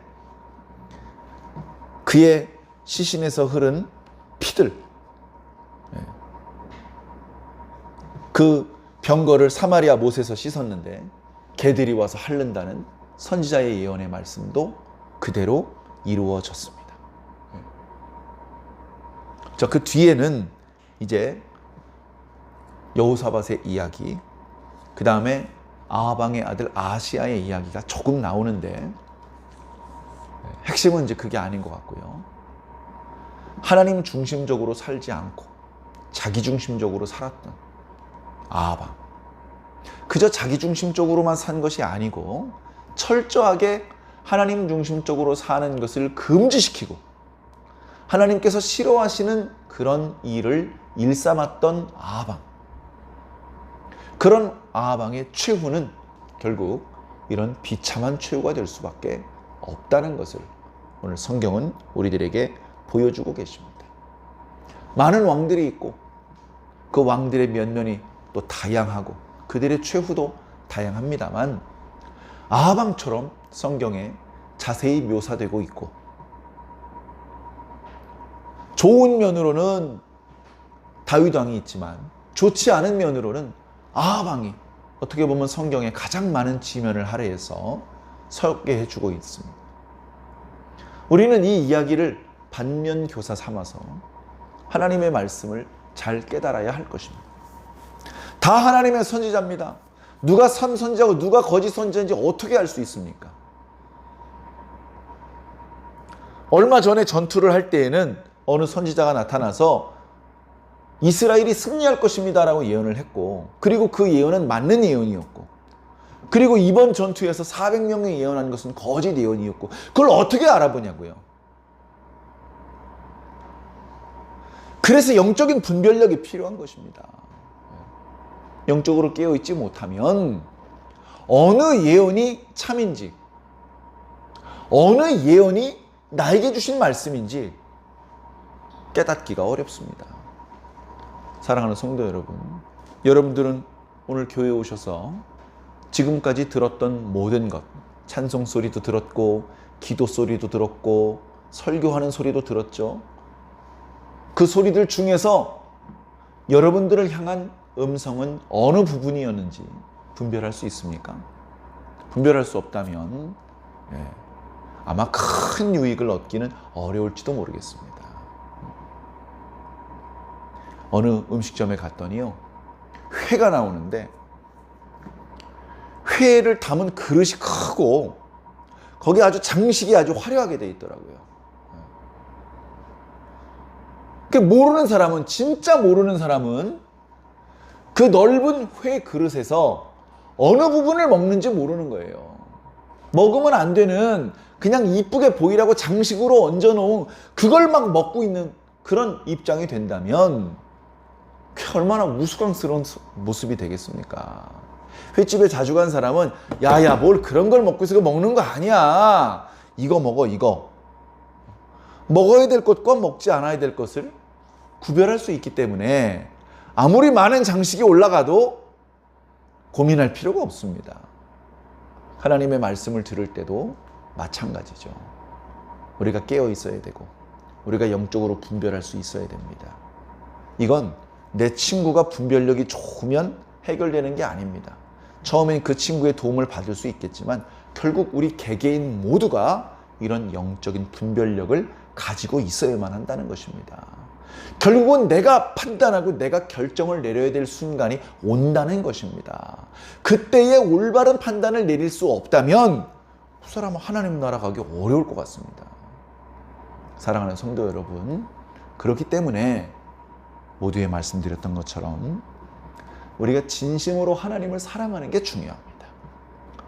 그의 시신에서 흐른 피들, 그 병거를 사마리아 못에서 씻었는데 개들이 와서 핥는다는 선지자의 예언의 말씀도 그대로 이루어졌습니다. 자, 그 뒤에는 이제 여호사밧의 이야기, 그 다음에 아합 왕의 아들 아하시야의 이야기가 조금 나오는데 핵심은 이제 그게 아닌 것 같고요. 하나님 중심적으로 살지 않고 자기 중심적으로 살았던 아합 왕, 그저 자기 중심적으로만 산 것이 아니고 철저하게 하나님 중심적으로 사는 것을 금지시키고 하나님께서 싫어하시는 그런 일을 일삼았던 아합 왕, 그런 아합 왕의 최후는 결국 이런 비참한 최후가 될 수밖에 없다는 것을 오늘 성경은 우리들에게 보여주고 계십니다. 많은 왕들이 있고 그 왕들의 면면이 또 다양하고 그들의 최후도 다양합니다만 아합 왕처럼 성경에 자세히 묘사되고 있고 좋은 면으로는 다윗 왕이 있지만 좋지 않은 면으로는 아합 왕이 어떻게 보면 성경에 가장 많은 지면을 할애해서 설계해 주고 있습니다. 우리는 이 이야기를 반면교사 삼아서 하나님의 말씀을 잘 깨달아야 할 것입니다. 다 하나님의 선지자입니다. 누가 참 선지자고 누가 거짓 선지자인지 어떻게 알 수 있습니까? 얼마 전에 전투를 할 때에는 어느 선지자가 나타나서 이스라엘이 승리할 것입니다 라고 예언을 했고, 그리고 그 예언은 맞는 예언이었고, 그리고 이번 전투에서 400명이 예언한 것은 거짓 예언이었고, 그걸 어떻게 알아보냐고요. 그래서 영적인 분별력이 필요한 것입니다. 영적으로 깨어있지 못하면 어느 예언이 참인지, 어느 예언이 나에게 주신 말씀인지 깨닫기가 어렵습니다. 사랑하는 성도 여러분, 여러분들은 오늘 교회에 오셔서 지금까지 들었던 모든 것, 찬송 소리도 들었고 기도 소리도 들었고 설교하는 소리도 들었죠. 그 소리들 중에서 여러분들을 향한 음성은 어느 부분이었는지 분별할 수 있습니까? 분별할 수 없다면 아마 큰 유익을 얻기는 어려울지도 모르겠습니다. 어느 음식점에 갔더니요, 회가 나오는데 회를 담은 그릇이 크고 거기 아주 장식이 아주 화려하게 돼 있더라고요. 모르는 사람은, 진짜 모르는 사람은 그 넓은 회 그릇에서 어느 부분을 먹는지 모르는 거예요. 먹으면 안 되는, 그냥 이쁘게 보이라고 장식으로 얹어놓은 그걸 막 먹고 있는 그런 입장이 된다면 그게 얼마나 우스꽝스러운 모습이 되겠습니까? 횟집에 자주 간 사람은 야야 뭘 그런 걸 먹고 있어, 먹는 거 아니야, 이거 먹어, 이거. 먹어야 될 것과 먹지 않아야 될 것을 구별할 수 있기 때문에 아무리 많은 장식이 올라가도 고민할 필요가 없습니다. 하나님의 말씀을 들을 때도 마찬가지죠. 우리가 깨어 있어야 되고 우리가 영적으로 분별할 수 있어야 됩니다. 이건 내 친구가 분별력이 좋으면 해결되는 게 아닙니다. 처음엔 그 친구의 도움을 받을 수 있겠지만 결국 우리 개개인 모두가 이런 영적인 분별력을 가지고 있어야만 한다는 것입니다. 결국은 내가 판단하고 내가 결정을 내려야 될 순간이 온다는 것입니다. 그때의 올바른 판단을 내릴 수 없다면 그 사람은 하나님 나라 가기 어려울 것 같습니다. 사랑하는 성도 여러분, 그렇기 때문에 모두에 말씀드렸던 것처럼 우리가 진심으로 하나님을 사랑하는 게 중요합니다.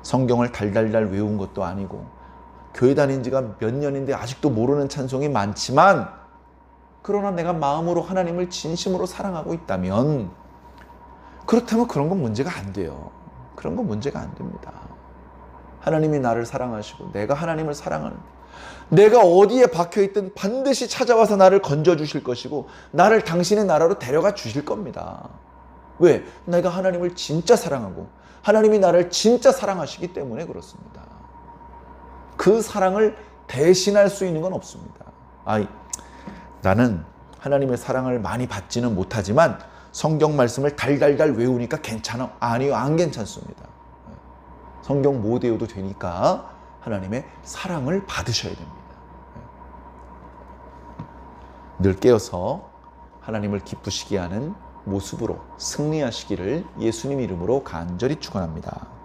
성경을 달달달 외운 것도 아니고 교회 다닌 지가 몇 년인데 아직도 모르는 찬송이 많지만, 그러나 내가 마음으로 하나님을 진심으로 사랑하고 있다면, 그렇다면 그런 건 문제가 안 돼요. 그런 건 문제가 안 됩니다. 하나님이 나를 사랑하시고 내가 하나님을 사랑하는, 내가 어디에 박혀있든 반드시 찾아와서 나를 건져주실 것이고 나를 당신의 나라로 데려가 주실 겁니다. 왜? 내가 하나님을 진짜 사랑하고 하나님이 나를 진짜 사랑하시기 때문에 그렇습니다. 그 사랑을 대신할 수 있는 건 없습니다. 나는 하나님의 사랑을 많이 받지는 못하지만 성경 말씀을 달달달 외우니까 괜찮아. 아니요, 안 괜찮습니다. 성경 못 외워도 되니까 하나님의 사랑을 받으셔야 됩니다. 늘 깨어서 하나님을 기쁘시게 하는 모습으로 승리하시기를 예수님 이름으로 간절히 축원합니다.